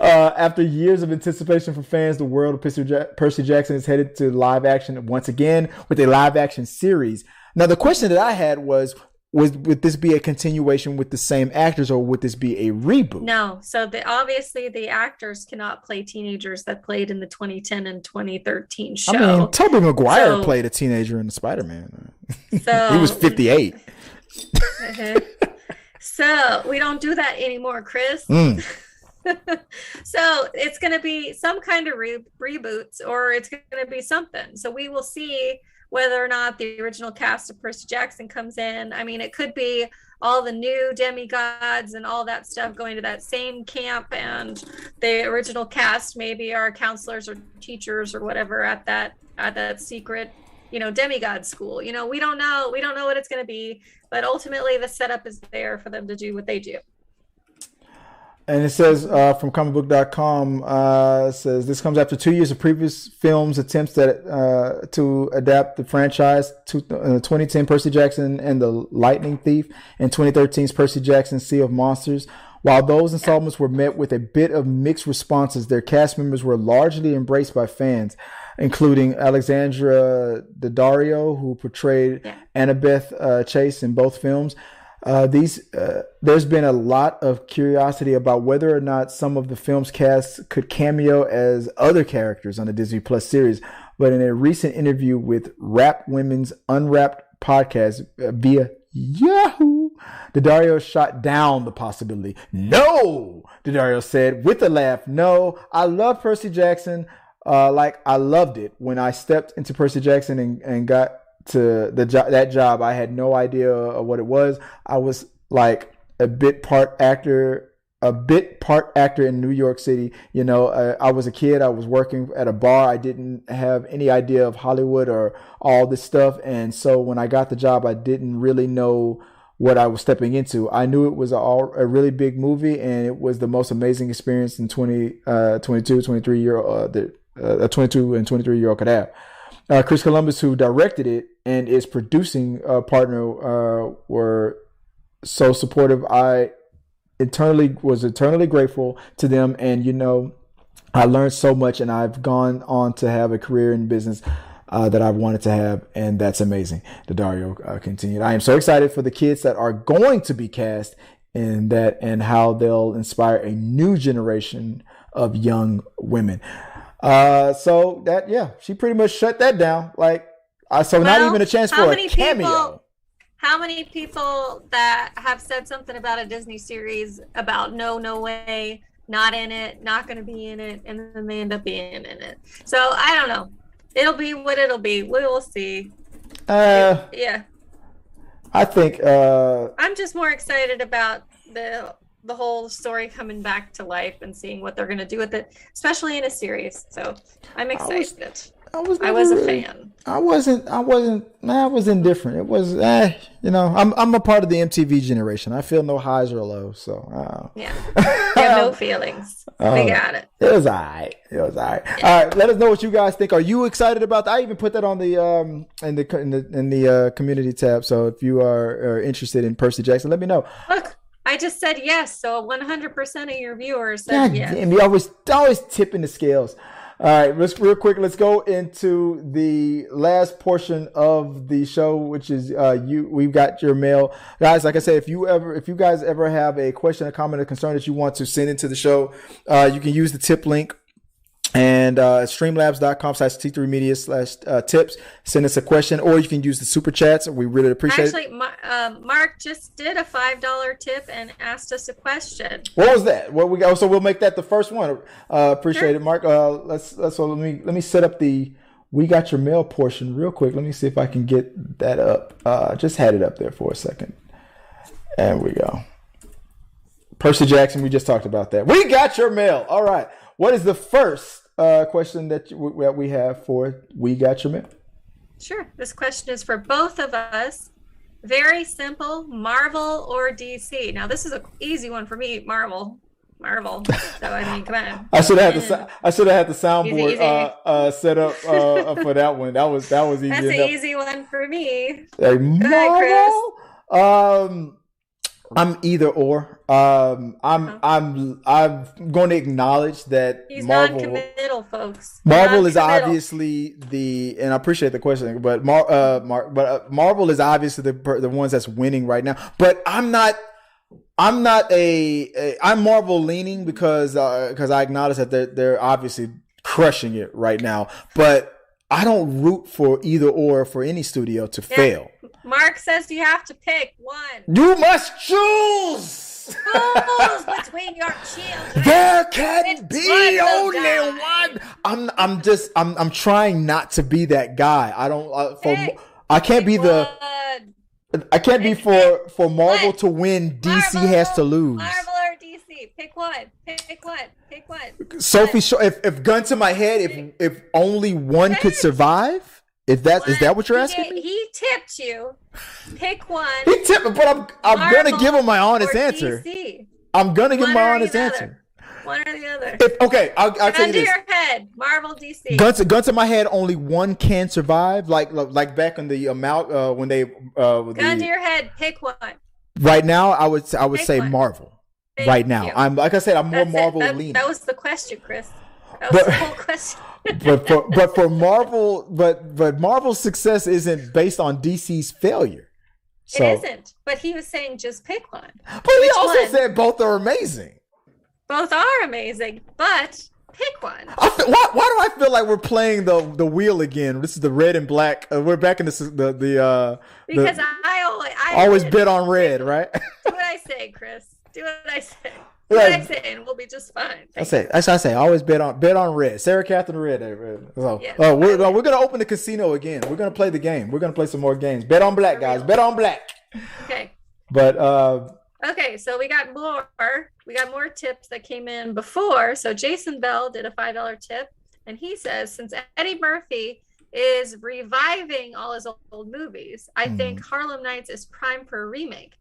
After years of anticipation from fans, the world of Percy Jackson is headed to live action once again with a live action series. Now, the question that I had was would this be a continuation with the same actors, or would this be a reboot? No. So obviously the actors cannot play teenagers that played in the 2010 and 2013 show. I mean, Tobey Maguire played a teenager in the Spider-Man. So he was 58. So we don't do that anymore, Chris. So it's going to be some kind of reboots, or it's going to be something. So we will see whether or not the original cast of Percy Jackson comes in. I mean, it could be all the new demigods and all that stuff going to that same camp, and the original cast maybe are counselors or teachers or whatever at that secret, demigod school. We don't know what it's going to be, but ultimately the setup is there for them to do what they do. And it says from comicbook.com, says this comes after 2 years of previous films attempts to adapt the franchise to 2010 Percy Jackson and the Lightning Thief and 2013's Percy Jackson Sea of Monsters. While those installments were met with a bit of mixed responses, their cast members were largely embraced by fans, including Alexandra Daddario, who portrayed Annabeth Chase in both films. There's been a lot of curiosity about whether or not some of the film's cast could cameo as other characters on the Disney Plus series. But in a recent interview with Rap Women's Unwrapped podcast via Yahoo, Daddario shot down the possibility. No, Daddario said with a laugh. No, I love Percy Jackson. I loved it when I stepped into Percy Jackson and got to that job. I had no idea of what it was. I was like a bit part actor in New York City. I was a kid. I was working at a bar. I didn't have any idea of Hollywood or all this stuff. And so when I got the job, I didn't really know what I was stepping into. I knew it was a really big movie, and it was the most amazing experience in 22 and 23-year-old could have. Chris Columbus, who directed it and is producing partner, were so supportive. I was eternally grateful to them, and I learned so much, and I've gone on to have a career in business that I've wanted to have, and that's amazing. Daddario continued. I am so excited for the kids that are going to be cast in that, and how they'll inspire a new generation of young women. So that, she pretty much shut that down. Not even a chance for a cameo. How many people that have said something about a Disney series about no way, not in it, not going to be in it, and then they end up being in it. So I don't know. It'll be what it'll be. We will see. Yeah. I think I'm just more excited about the whole story coming back to life and seeing what they're going to do with it, especially in a series. So I'm excited. I was a fan. I was indifferent. It was, I'm a part of the MTV generation. I feel no highs or lows. So, yeah. I have no feelings. We got it. It was all right. Yeah. All right. Let us know what you guys think. Are you excited about that? I even put that on the, in the community tab. So if you are interested in Percy Jackson, let me know. Look, I just said yes. So 100% of your viewers said yes. And we always tipping the scales. All right, let's go into the last portion of the show, which is we've got your mail. Guys, like I said, if you guys ever have a question, a comment, or concern that you want to send into the show, you can use the tip link and streamlabs.com/T3media/tips. Send us a question, or you can use the super chats. We really appreciate it. Mark just did a $5 tip and asked us a question. What was that? What we got? So we'll make that the first one. Appreciate it, Mark. Let me set up the "We Got Your Mail" portion real quick. Let me see if I can get that up. Just had it up there for a second. There we go. Percy Jackson. We just talked about that. We got your mail. All right. What is the first question that we have for We Got Your Mail? Sure. This question is for both of us. Very simple. Marvel or DC? Now, this is an easy one for me. Marvel. Marvel. So I mean, come on. I should have had the soundboard Easy. set up for that one. That was easy. That's enough. an easy one for me. Hey, Marvel. I'm either or. I'm going to acknowledge that He's Marvel. non-committal, folks. Marvel is Non-committal. obviously and I appreciate the question, but Marvel is obviously the ones that's winning right now. But I'm not I'm Marvel leaning because I acknowledge that they're obviously crushing it right now, but I don't root for either or for any studio to fail. Mark says you have to pick one. You must choose. Choose between your children. There can be one only will one. I'm trying not to be that guy. I don't I can't be for Marvel to win. DC has to lose. Marvel or DC? Pick one. Pick one. Pick one. Sophie, if gun to my head, if only one could survive. Is that what you're asking me? He tipped you. Pick one. He tipped me, but I'm gonna give him my honest answer. DC. I'm gonna give my honest answer. One or the other. I'll tell you Gun to this. your head. Marvel, DC. Gun to my head. Only one can survive. Like back in the amount when they gun to your head. Pick one. Right now, I would say one. Marvel. Thank right now, you. I'm like I said, I'm more Marvel leaning. That was the question, Chris. That was the whole question. but for Marvel, but Marvel's success isn't based on DC's failure. So. It isn't. But he was saying just pick one. But he also said both are amazing. Both are amazing, but pick one. Why do I feel like we're playing the wheel again? This is the red and black. We're back in because I always bet on red, right? Do what I say, Chris. Do what I say. Do what I say, and we'll be just fine. That's what I say. Always bet on red. Sarah Catherine red. So, yes, we're gonna open the casino again. We're gonna play the game. We're gonna play some more games. Bet on black, guys. Bet on black. Okay. But okay, so we got more tips that came in before. So Jason Bell did a $5 tip, and he says, since Eddie Murphy is reviving all his old movies, I think Harlem Nights is prime for a remake.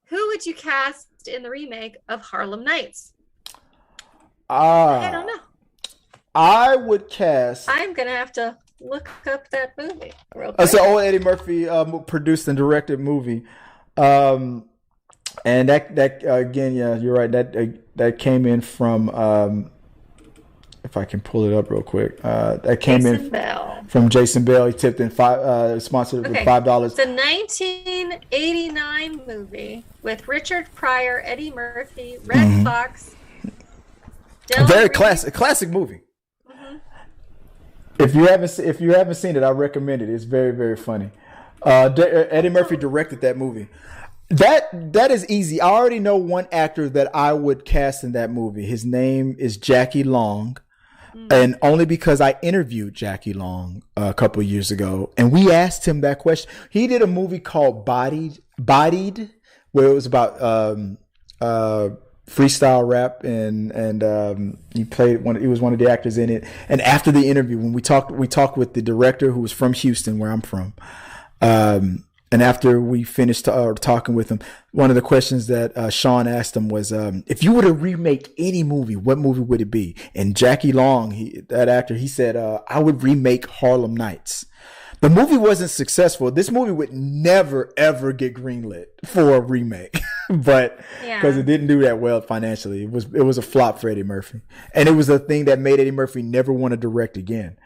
Who would you cast in the remake of Harlem Nights? I don't know. I would cast. I'm gonna have to look up that movie real quick. It's an old Eddie Murphy produced and directed movie. And that again, yeah, you're right. That came in from if I can pull it up real quick. That came Jason in Bell. From Jason Bell. He tipped in sponsored with $5. It's a 1989 movie with Richard Pryor, Eddie Murphy, Red Fox. A very classic movie. If you haven't seen it, I recommend it. It's very, very funny. Eddie Murphy directed that movie. That is easy. I already know one actor that I would cast in that movie. His name is Jackie Long. And only because I interviewed Jackie Long a couple of years ago, and we asked him that question. He did a movie called Bodied, where it was about freestyle rap, and he played he was one of the actors in it. And after the interview, when we talked with the director, who was from Houston, where I'm from. And after we finished talking with him, one of the questions that Sean asked him was, if you were to remake any movie, what movie would it be? And Jackie Long, that actor, he said, I would remake Harlem Nights. The movie wasn't successful. This movie would never, ever get greenlit for a remake, but because it didn't do that well financially. It was a flop for Eddie Murphy. And it was a thing that made Eddie Murphy never want to direct again.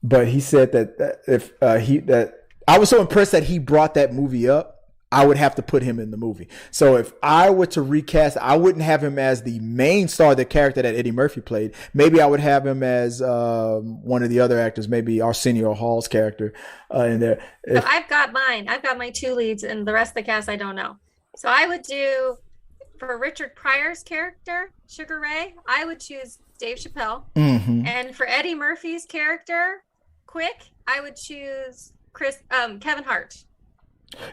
But he said that I was so impressed that he brought that movie up. I would have to put him in the movie. So if I were to recast, I wouldn't have him as the main star, the character that Eddie Murphy played. Maybe I would have him as one of the other actors, maybe Arsenio Hall's character in there. So I've got mine. I've got my two leads, and the rest of the cast I don't know. So I would do, for Richard Pryor's character, Sugar Ray, I would choose Dave Chappelle. And for Eddie Murphy's character, Quick, I would choose Kevin Hart.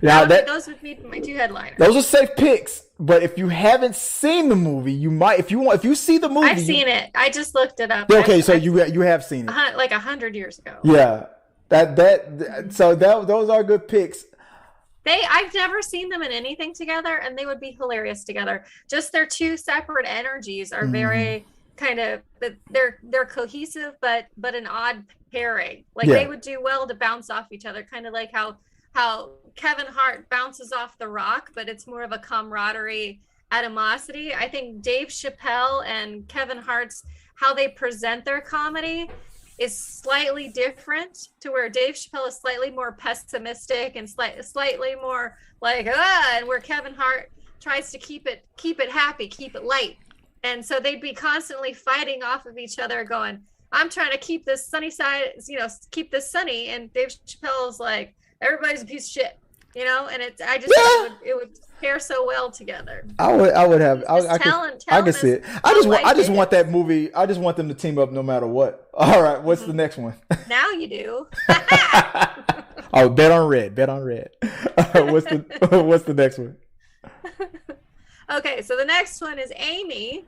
Now those would be my two headliners. Those are safe picks, but if you haven't seen the movie, you might. If you see the movie, I've seen it. I just looked it up. Okay, so you have seen it like 100 years ago. Yeah, those are good picks. I've never seen them in anything together, and they would be hilarious together. Just their two separate energies are very kind of, they're cohesive, but an odd pairing. Like they would do well to bounce off each other, kind of like how Kevin Hart bounces off The Rock, but it's more of a camaraderie animosity. I think Dave Chappelle and Kevin Hart's, how they present their comedy is slightly different, to where Dave Chappelle is slightly more pessimistic and slightly more like and where Kevin Hart tries to keep it happy, keep it light. And so they'd be constantly fighting off of each other, going, I'm trying to keep this sunny side, keep this sunny, and Dave Chappelle is like, everybody's a piece of shit, and it would pair so well together. I can see it. I just want that movie. I just want them to team up no matter what. All right, what's the next one? Now you do. Oh, bet on red. What's the next one? Okay, so the next one is Amy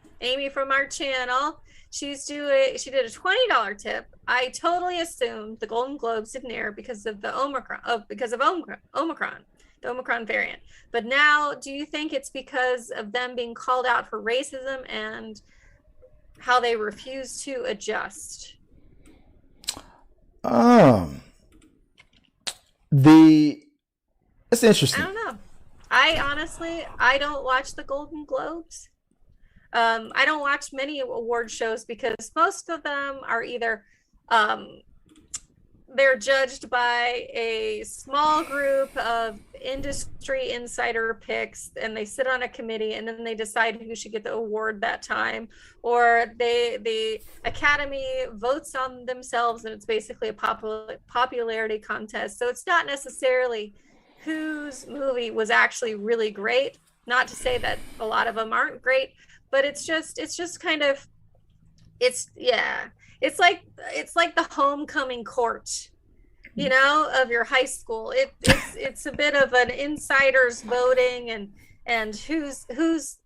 from our channel. She did a $20 tip. I totally assumed the Golden Globes didn't air because of the Omicron, the Omicron variant. But now, do you think it's because of them being called out for racism and how they refuse to adjust? It's interesting. I don't know. I don't watch the Golden Globes. I don't watch many award shows because most of them are either they're judged by a small group of industry insider picks, and they sit on a committee, and then they decide who should get the award that time, or the Academy votes on themselves, and it's basically a popularity contest. So it's not necessarily whose movie was actually really great. Not to say that a lot of them aren't great, but it's just kind of, it's like the homecoming court, of your high school. It's a bit of an insider's voting, and who's the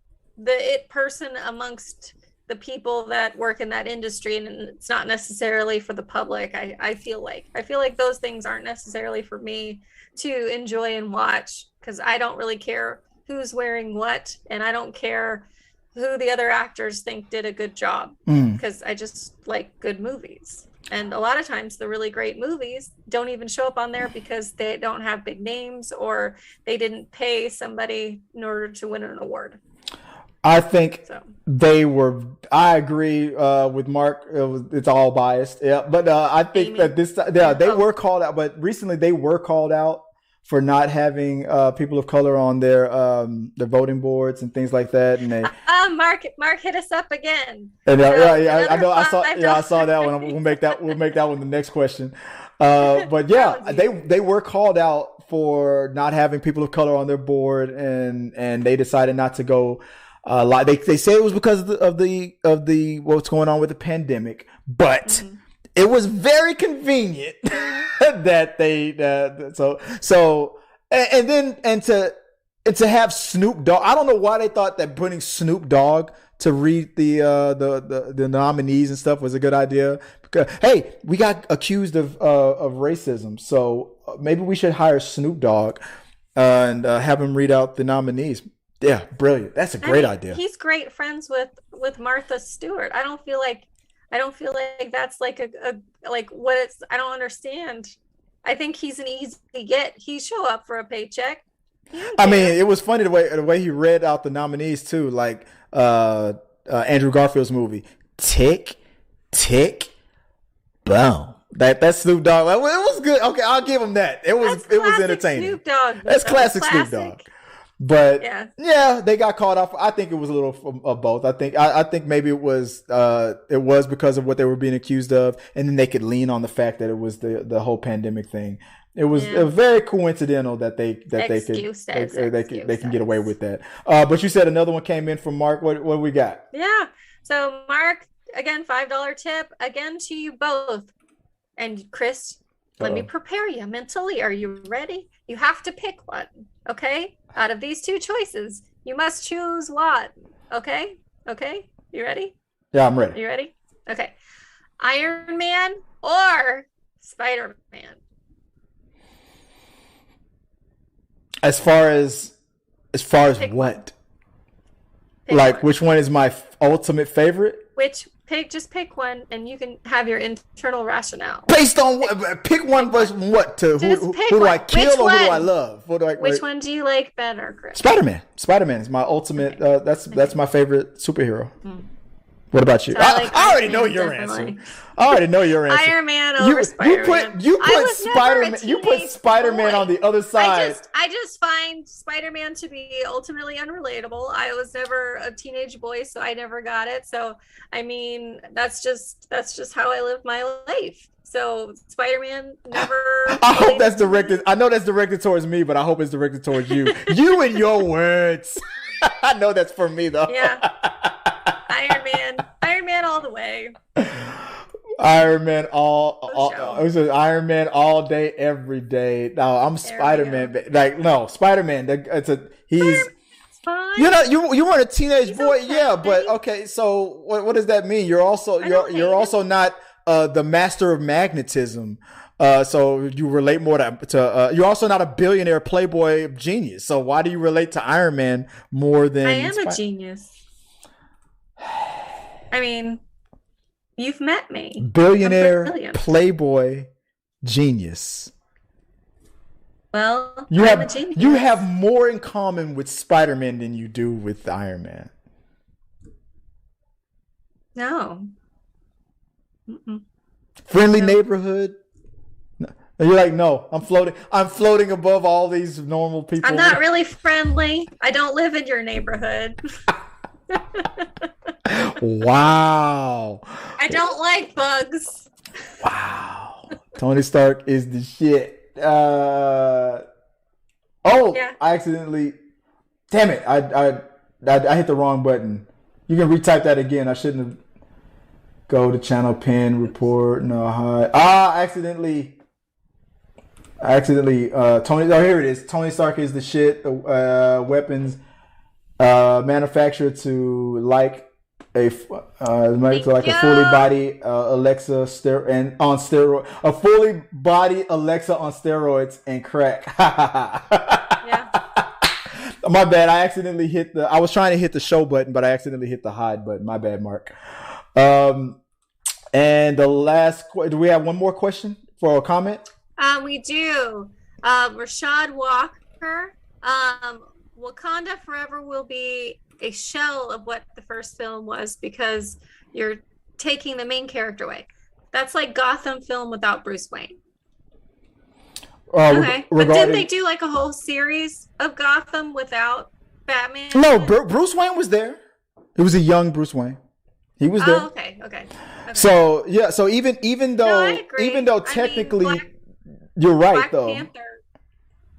it person amongst the people that work in that industry, and it's not necessarily for the public. I feel like those things aren't necessarily for me to enjoy and watch, because I don't really care who's wearing what, and I don't care who the other actors think did a good job, because I just like good movies. And a lot of times the really great movies don't even show up on there because they don't have big names, or they didn't pay somebody in order to win an award. I think I agree with Mark. It's all biased. Yeah. But I think that they were called out, but recently they were called out for not having people of color on their voting boards and things like that. And they Mark hit us up again. And I know I saw that one. We'll make that one the next question. But yeah, they were called out for not having people of color on their board, and they decided not to go. They say it was because of the what's going on with the pandemic, but it was very convenient that they to have Snoop Dogg. I don't know why they thought that putting Snoop Dogg to read the nominees and stuff was a good idea. Because hey, we got accused of racism, so maybe we should hire Snoop Dogg and have him read out the nominees. Yeah, brilliant. That's a great idea. He's great friends with Martha Stewart. I don't feel like that's like what it's. I don't understand. I think he's an easy get. He show up for a paycheck. I mean, it was funny the way he read out the nominees too, like Andrew Garfield's movie, Tick, Tick, Boom. That's Snoop Dogg. It was good. Okay, I'll give him that. It was entertaining. Snoop Dogg. That's classic Snoop Dogg. But yeah, they got caught off. I think it was a little of both. I think maybe it was because of what they were being accused of, and then they could lean on the fact that it was the whole pandemic thing. It was very coincidental that they can get away with that. But you said another one came in from Mark. What we got? Yeah. So Mark, again, $5 tip again to you both, and Chris. Let me prepare you mentally. Are you ready? You have to pick one, okay? Out of these two choices, you must choose one, okay? Okay? You ready? Yeah, I'm ready. You ready? Okay. Iron Man or Spider-Man? As far as Pick what? Pick Like, one. which one is my ultimate favorite? Just pick one, and you can have your internal rationale. Based on what? Pick one versus what? To Just who pick do I one. kill Which or who do I one? love? What do I? Which one do you like better, Chris? Spider-Man. Spider-Man is my ultimate. Okay. That's my favorite superhero. What about you? So I like I already Iron know Man, your definitely. answer. I already know your answer. Iron Man over Spider-Man. You I put was never a Spider-Man. You put teenage Spider-Man boy. on the other side. I just find Spider-Man to be ultimately unrelatable. I was never a teenage boy, so I never got it. So I mean, that's just how I live my life. So Spider-Man never. I hope that's related to me. directed. I know that's directed towards me, but I hope it's directed towards you. You and your words. I know that's for me though. Yeah. Iron Man all the way. Iron Man show. it was Iron Man all day, every day. No, I'm Spider-Man. Like no, Spider-Man. He's. It's fine. You know, you weren't a teenage boy, okay. yeah, but okay. So what does that mean? You're also you're also not the master of magnetism. So you relate more to you're also not a billionaire playboy genius. So why do you relate to Iron Man more than I am a genius. I mean, you've met me. billionaire I'm brilliant. playboy genius? Well, You I'm a have genius. you have more in common with Spider-Man than you do with Iron Man. No. Mm-mm. Friendly No. neighborhood. No. You're like, no, I'm floating above all these normal people. I'm not really friendly. I don't live in your neighborhood. Wow. I don't like bugs. Wow. Tony Stark is the shit. Yeah. I accidentally. Damn it! I hit the wrong button. You can retype that again. I shouldn't have. Go to channel pin report. No, hi. I accidentally. Tony. Oh, here it is. Tony Stark is the shit. Weapons manufactured to like a fully body Alexa on steroid. A fully body Alexa on steroids and crack. Yeah. My bad. I was trying to hit the show button, but I accidentally hit the hide button. My bad, Mark. And the last, do we have one more question for a comment? We do. Rashad Walker. Wakanda Forever will be a shell of what the first film was because you're taking the main character away. That's like Gotham film without Bruce Wayne. Okay. But didn't they do like a whole series of Gotham without Batman? No, Bruce Wayne was there. It was a young Bruce Wayne. He was there. Oh, okay. So yeah, so even though I agree. technically Black you're right though. Panther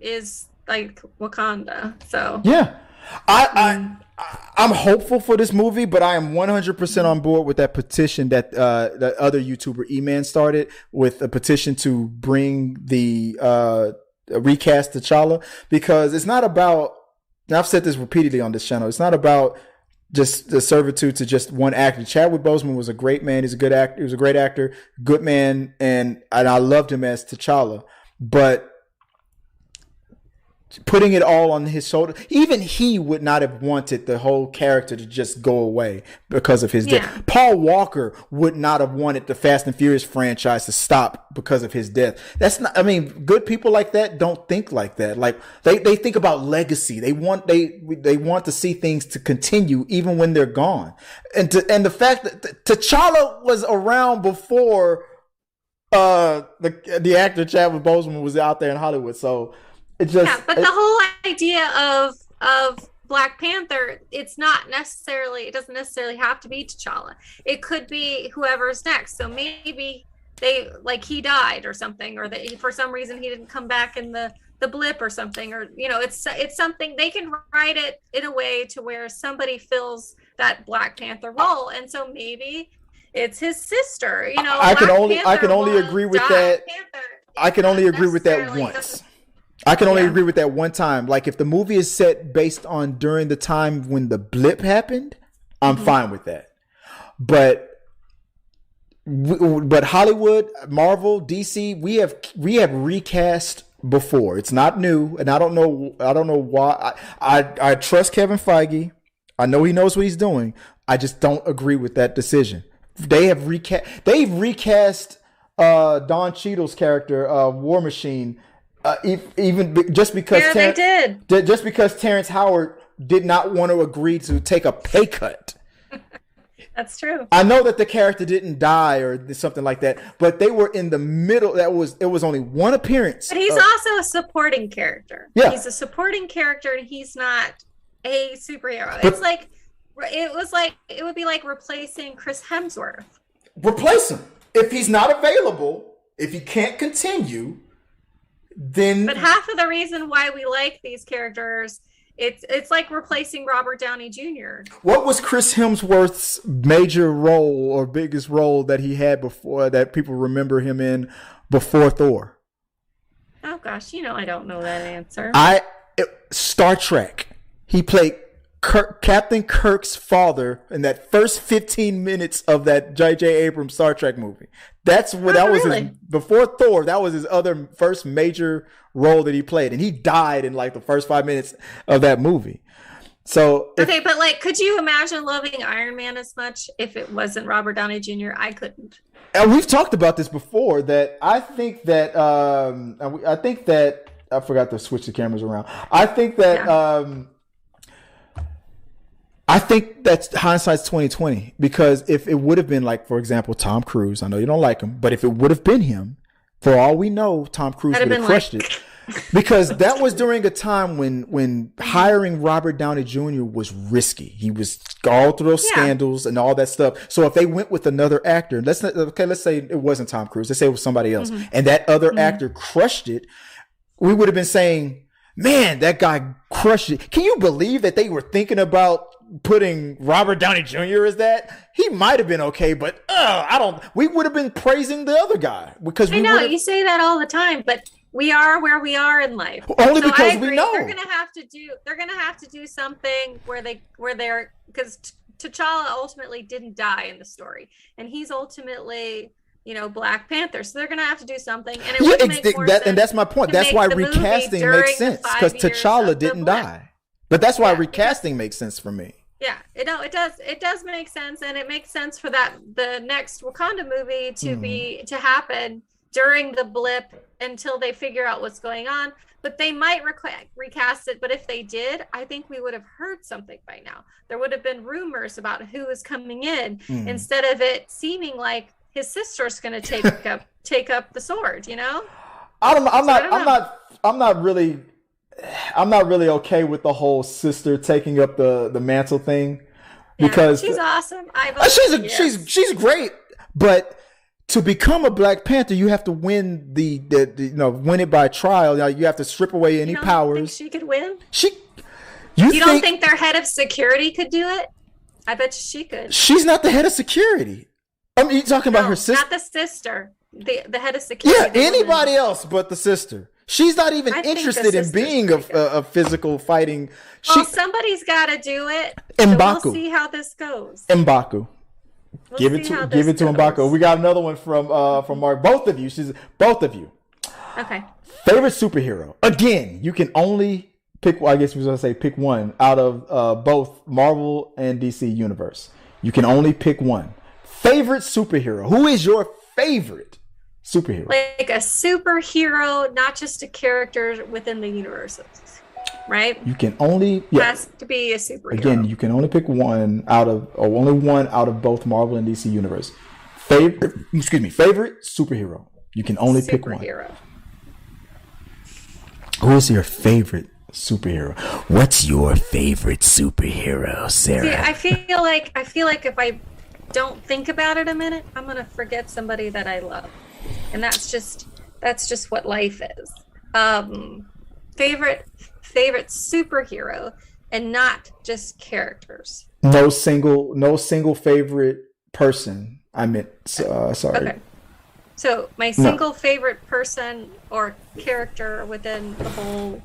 is like Wakanda. So yeah. I'm hopeful for this movie, but I am 100% on board with that petition that that other YouTuber E-Man started with a petition to bring the recast T'Challa, because it's not about, and I've said this repeatedly on this channel, it's not about just the servitude to just one actor. Chadwick Boseman was a great man. He's a good actor. He was a great actor, good man, and I loved him as T'Challa. But putting it all on his shoulder, even he would not have wanted the whole character to just go away because of his death. Paul Walker would not have wanted the Fast and Furious franchise to stop because of his death. That's not, I mean, good people like that don't think like that. Like they think about legacy. They want to see things to continue even when they're gone. And the fact that T'Challa was around before the actor Chadwick Boseman was out there in Hollywood. So it just, but the whole idea of Black Panther, it doesn't necessarily have to be T'Challa. It could be whoever's next. So maybe he died or something, or that for some reason he didn't come back in the blip or something, or it's something they can write it in a way to where somebody fills that Black Panther role, and so maybe it's his sister. I can only agree with that. I can only agree with that once. I can only agree with that one time. Like if the movie is set based on during the time when the blip happened, I'm fine with that. But Hollywood, Marvel, DC, we have recast before. It's not new, and I don't know why. I trust Kevin Feige. I know he knows what he's doing. I just don't agree with that decision. They've recast Don Cheadle's character, War Machine, even just because they did. Just because Terrence Howard did not want to agree to take a pay cut. That's true. I know that the character didn't die or something like that, but they were in the middle. It was only one appearance. But he's also a supporting character. Yeah. He's a supporting character, and he's not a superhero. But, it would be like replacing Chris Hemsworth. Replace him. If he's not available, if he can't continue, then. But half of the reason why we like these characters, it's like replacing Robert Downey Jr. What was Chris Hemsworth's major role or biggest role that he had before that people remember him in before Thor? Oh gosh, I don't know that answer. Star Trek. He played Captain Kirk's father in that first 15 minutes of that J.J. Abrams Star Trek movie. That's what before Thor. That was his first major role that he played, and he died in like the first 5 minutes of that movie. So but could you imagine loving Iron Man as much if it wasn't Robert Downey Jr.? I couldn't. And we've talked about this before. That I think that I forgot to switch the cameras around. I think that. I think that's hindsight's 2020, because if it would have been like, for example, Tom Cruise, I know you don't like him, but if it would have been him, for all we know, Tom Cruise would have crushed it. Because that was during a time when hiring Robert Downey Jr. was risky. He was all through those scandals and all that stuff. So if they went with another actor, let's say it wasn't Tom Cruise, let's say it was somebody else, and that other actor crushed it, we would have been saying, man, that guy crushed it. Can you believe that they were thinking about putting Robert Downey Jr. as that? He might have been okay, but we would have been praising the other guy, because I know you say that all the time, but we are where we are in life. Only because we know they're gonna have to do something where they're, because T'Challa ultimately didn't die in the story, and he's ultimately Black Panther, so they're gonna have to do something, and it would make more sense. And that's my point. That's why recasting makes sense, because T'Challa didn't die. But that's why recasting makes sense for me. Yeah, it does make sense, and it makes sense for the next Wakanda movie to happen during the blip until they figure out what's going on. But they might recast it. But if they did, I think we would have heard something by now. There would have been rumors about who is coming in, instead of it seeming like his sister's going to take up the sword. I'm not really okay with the whole sister taking up the mantle thing, because she's awesome. She's great, but to become a Black Panther, you have to win win it by trial. You have to strip away any powers. Think she could win? You don't think their head of security could do it? I bet she could. She's not the head of security. I mean, you talking about her sister? Not the sister. The head of security. Yeah, anybody else but the sister. She's not even interested in being a physical fighting. Well, somebody's got to do it. M'Baku. So we'll see how this goes. M'Baku. Give it to M'Baku. We got another one from Mark. Both of you. Okay. Favorite superhero. Again, you can only pick. Well, I guess we was gonna say pick one out of both Marvel and DC universe. You can only pick one. Favorite superhero. Who is your favorite superhero? Like a superhero, not just a character within the universes, right? You can only has to be a superhero. Again, you can only pick one out of both Marvel and DC universe. Favorite superhero. You can only pick one. Who is your favorite superhero? What's your favorite superhero, Sarah? See, I feel like if I don't think about it a minute, I'm gonna forget somebody that I love, and that's just what life is. Favorite superhero, and not just characters. No single favorite person. I meant sorry. Okay. So my single favorite person or character within the whole.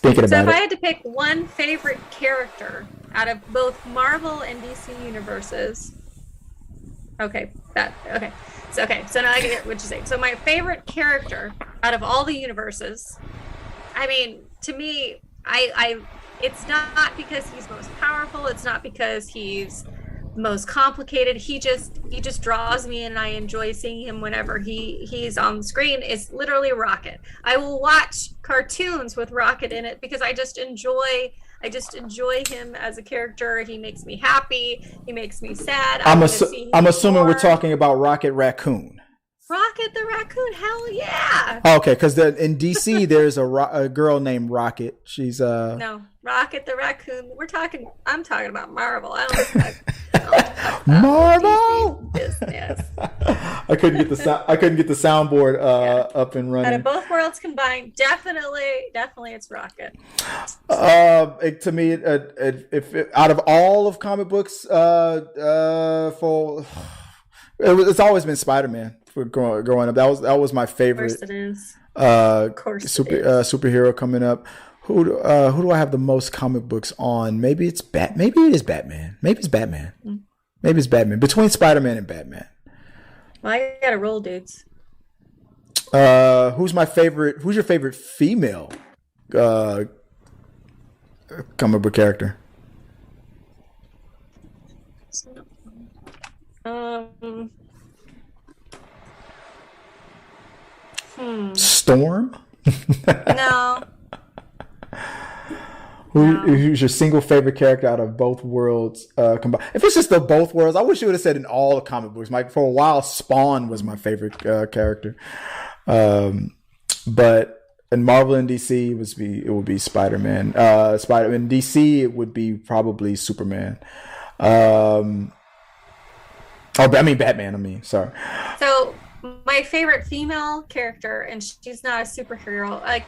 Thinking about so if I had to pick one favorite character out of both Marvel and DC universes. Okay. So now I get what you're saying. So my favorite character out of all the universes, I mean, to me, I it's not because he's most powerful. It's not because he's most complicated. He just draws me, and I enjoy seeing him whenever he's on the screen. It's literally Rocket. I will watch cartoons with Rocket in it because I just enjoy him as a character. He makes me happy. He makes me sad. I'm assuming we're talking about Rocket Raccoon. Rocket the Raccoon, hell yeah. Okay, because in DC there's a girl named Rocket. She's No, Rocket the Raccoon. I'm talking about Marvel. I don't talk Marvel business. I couldn't get the soundboard up and running. Out of both worlds combined, definitely it's Rocket. To me, out of all of comic books, it's always been Spider-Man for growing up. That was my favorite. Of course it is. Superhero coming up. Who do I have the most comic books on? Maybe it is Batman. Maybe it's Batman. Maybe it's Batman. Between Spider-Man and Batman. Well, I gotta roll, dudes. Who's your favorite female comic book character? Storm? No. Who's your single favorite character out of both worlds combined? If it's just the both worlds, I wish you would have said in all the comic books. Like for a while, Spawn was my favorite character, but in Marvel and DC, it would be Spider-Man. Spider-Man. DC, it would be probably Superman. Batman. Sorry. So my favorite female character, and she's not a superhero. I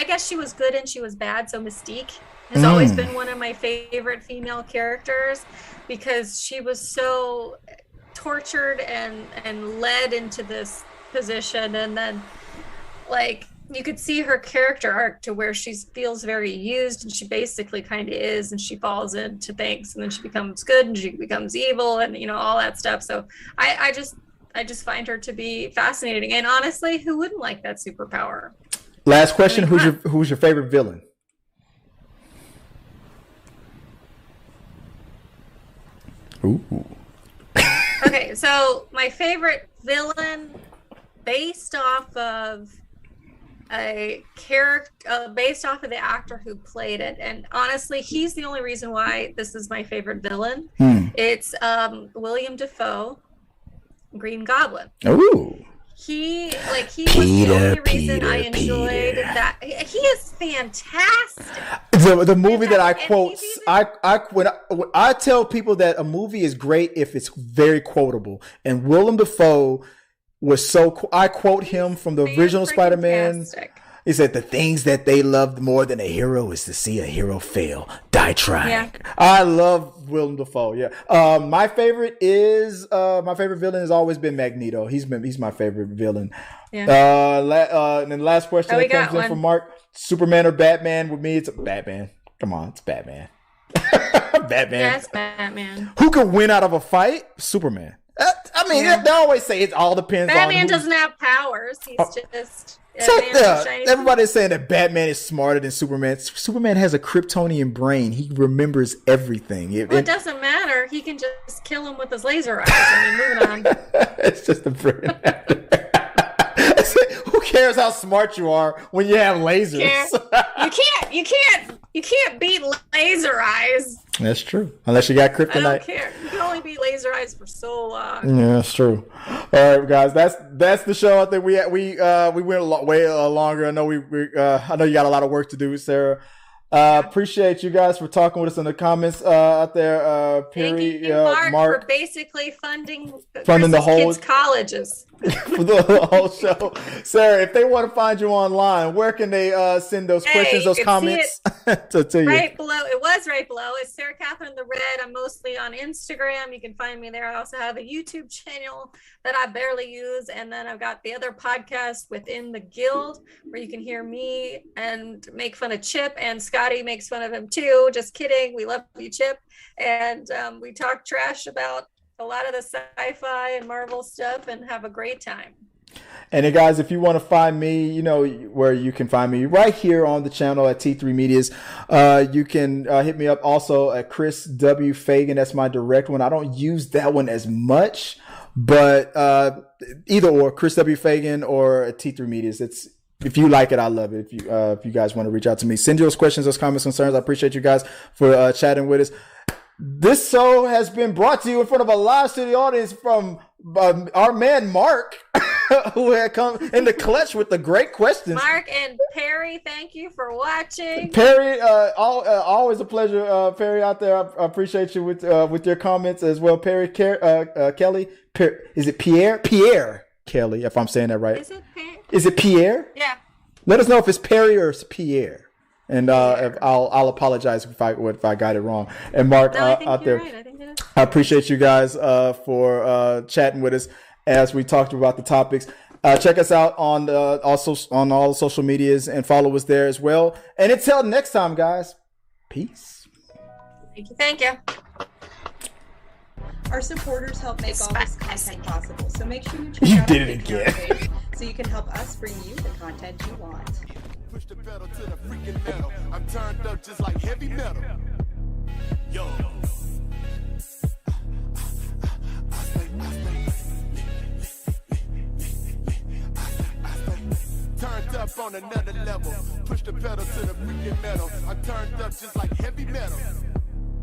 guess she was good and she was bad. So Mystique has always been one of my favorite female characters because she was so tortured and led into this position, and then you could see her character arc to where she feels very used, and she basically kind of is, and she falls into things, and then she becomes good and she becomes evil, and all that stuff. So I just find her to be fascinating, and honestly, who wouldn't like that superpower? Last question: who's your favorite villain? Ooh. Okay, so my favorite villain, based off of a character, based off of the actor who played it, and honestly, he's the only reason why this is my favorite villain. It's William Dafoe, Green Goblin. Ooh. He was the only reason I enjoyed that. He is fantastic. The movie that I quote, when I tell people that a movie is great if it's very quotable, and Willem Dafoe was I quote him from the original Spider-Man. He said, "The things that they loved more than a hero is to see a hero fail. Die trying." Yeah. I love Willem Dafoe. Yeah. My favorite villain has always been Magneto. He's my favorite villain. Yeah. And then the last question that comes in from Mark: Superman or Batman? With me, it's Batman. Come on, it's Batman. Batman. Yeah, it's Batman. Who could win out of a fight? Superman. They always say it all depends. Batman doesn't have powers. He's just. Everybody's saying that Batman is smarter than Superman. Superman has a Kryptonian brain. He remembers everything. It doesn't matter. He can just kill him with his laser eyes. Moving on. It's just a brain. Who cares how smart you are when you have lasers? You can't beat laser eyes. That's true. Unless you got kryptonite. I don't care. You can only beat laser eyes for so long. Yeah, that's true. All right, guys. That's the show. I think we went way longer. I know I know you got a lot of work to do, Sarah. Appreciate you guys for talking with us in the comments out there. Perry, Thank you, Mark, for basically funding the whole kids' colleges. for the whole show. Sarah, if they want to find you online, where can they send those questions, those comments to you? Right below. It was right below. It's Sarah Katherine the Red. I'm mostly on Instagram. You can find me there. I also have a YouTube channel that I barely use. And then I've got the other podcast within the guild where you can hear me and make fun of Chip, and Scotty makes fun of him too. Just kidding. We love you, Chip. And we talk trash about a lot of the sci-fi and Marvel stuff and have a great time. And then guys, if you want to find me, you know where you can find me, right here on the channel at T3 Medias. You can hit me up also at Chris W. Fagan. That's my direct one. I don't use that one as much, but either or, Chris W. Fagan or T3 Medias. It's, if you like it, I love it. If you guys want to reach out to me, send those questions, those comments, concerns. I appreciate you guys for chatting with us. This show has been brought to you in front of a live studio audience from our man Mark, who had come in the clutch with the great questions. Mark and Perry, thank you for watching. Perry, always a pleasure. Perry out there, I appreciate you with your comments as well. Perry, Kelly, is it Pierre? Pierre Kelly, if I'm saying that right. Is it Perry? Is it Pierre? Yeah. Let us know if it's Perry or it's Pierre. And I'll apologize if I got it wrong. And Mark, No, I think out you're there, right. I think it is. I appreciate you guys for chatting with us as we talked about the topics. Check us out on also on all the social medias and follow us there as well. And until next time, guys, peace. Thank you. Thank you. Our supporters help make all this content possible, so make sure you check You out did our it Patreon again. page so you can help us bring you the content you want. Push the pedal to the freaking metal. I'm turned up just like heavy metal. Yo. Turned up on another level. Push the pedal to the freaking metal. I'm turned up just like heavy metal.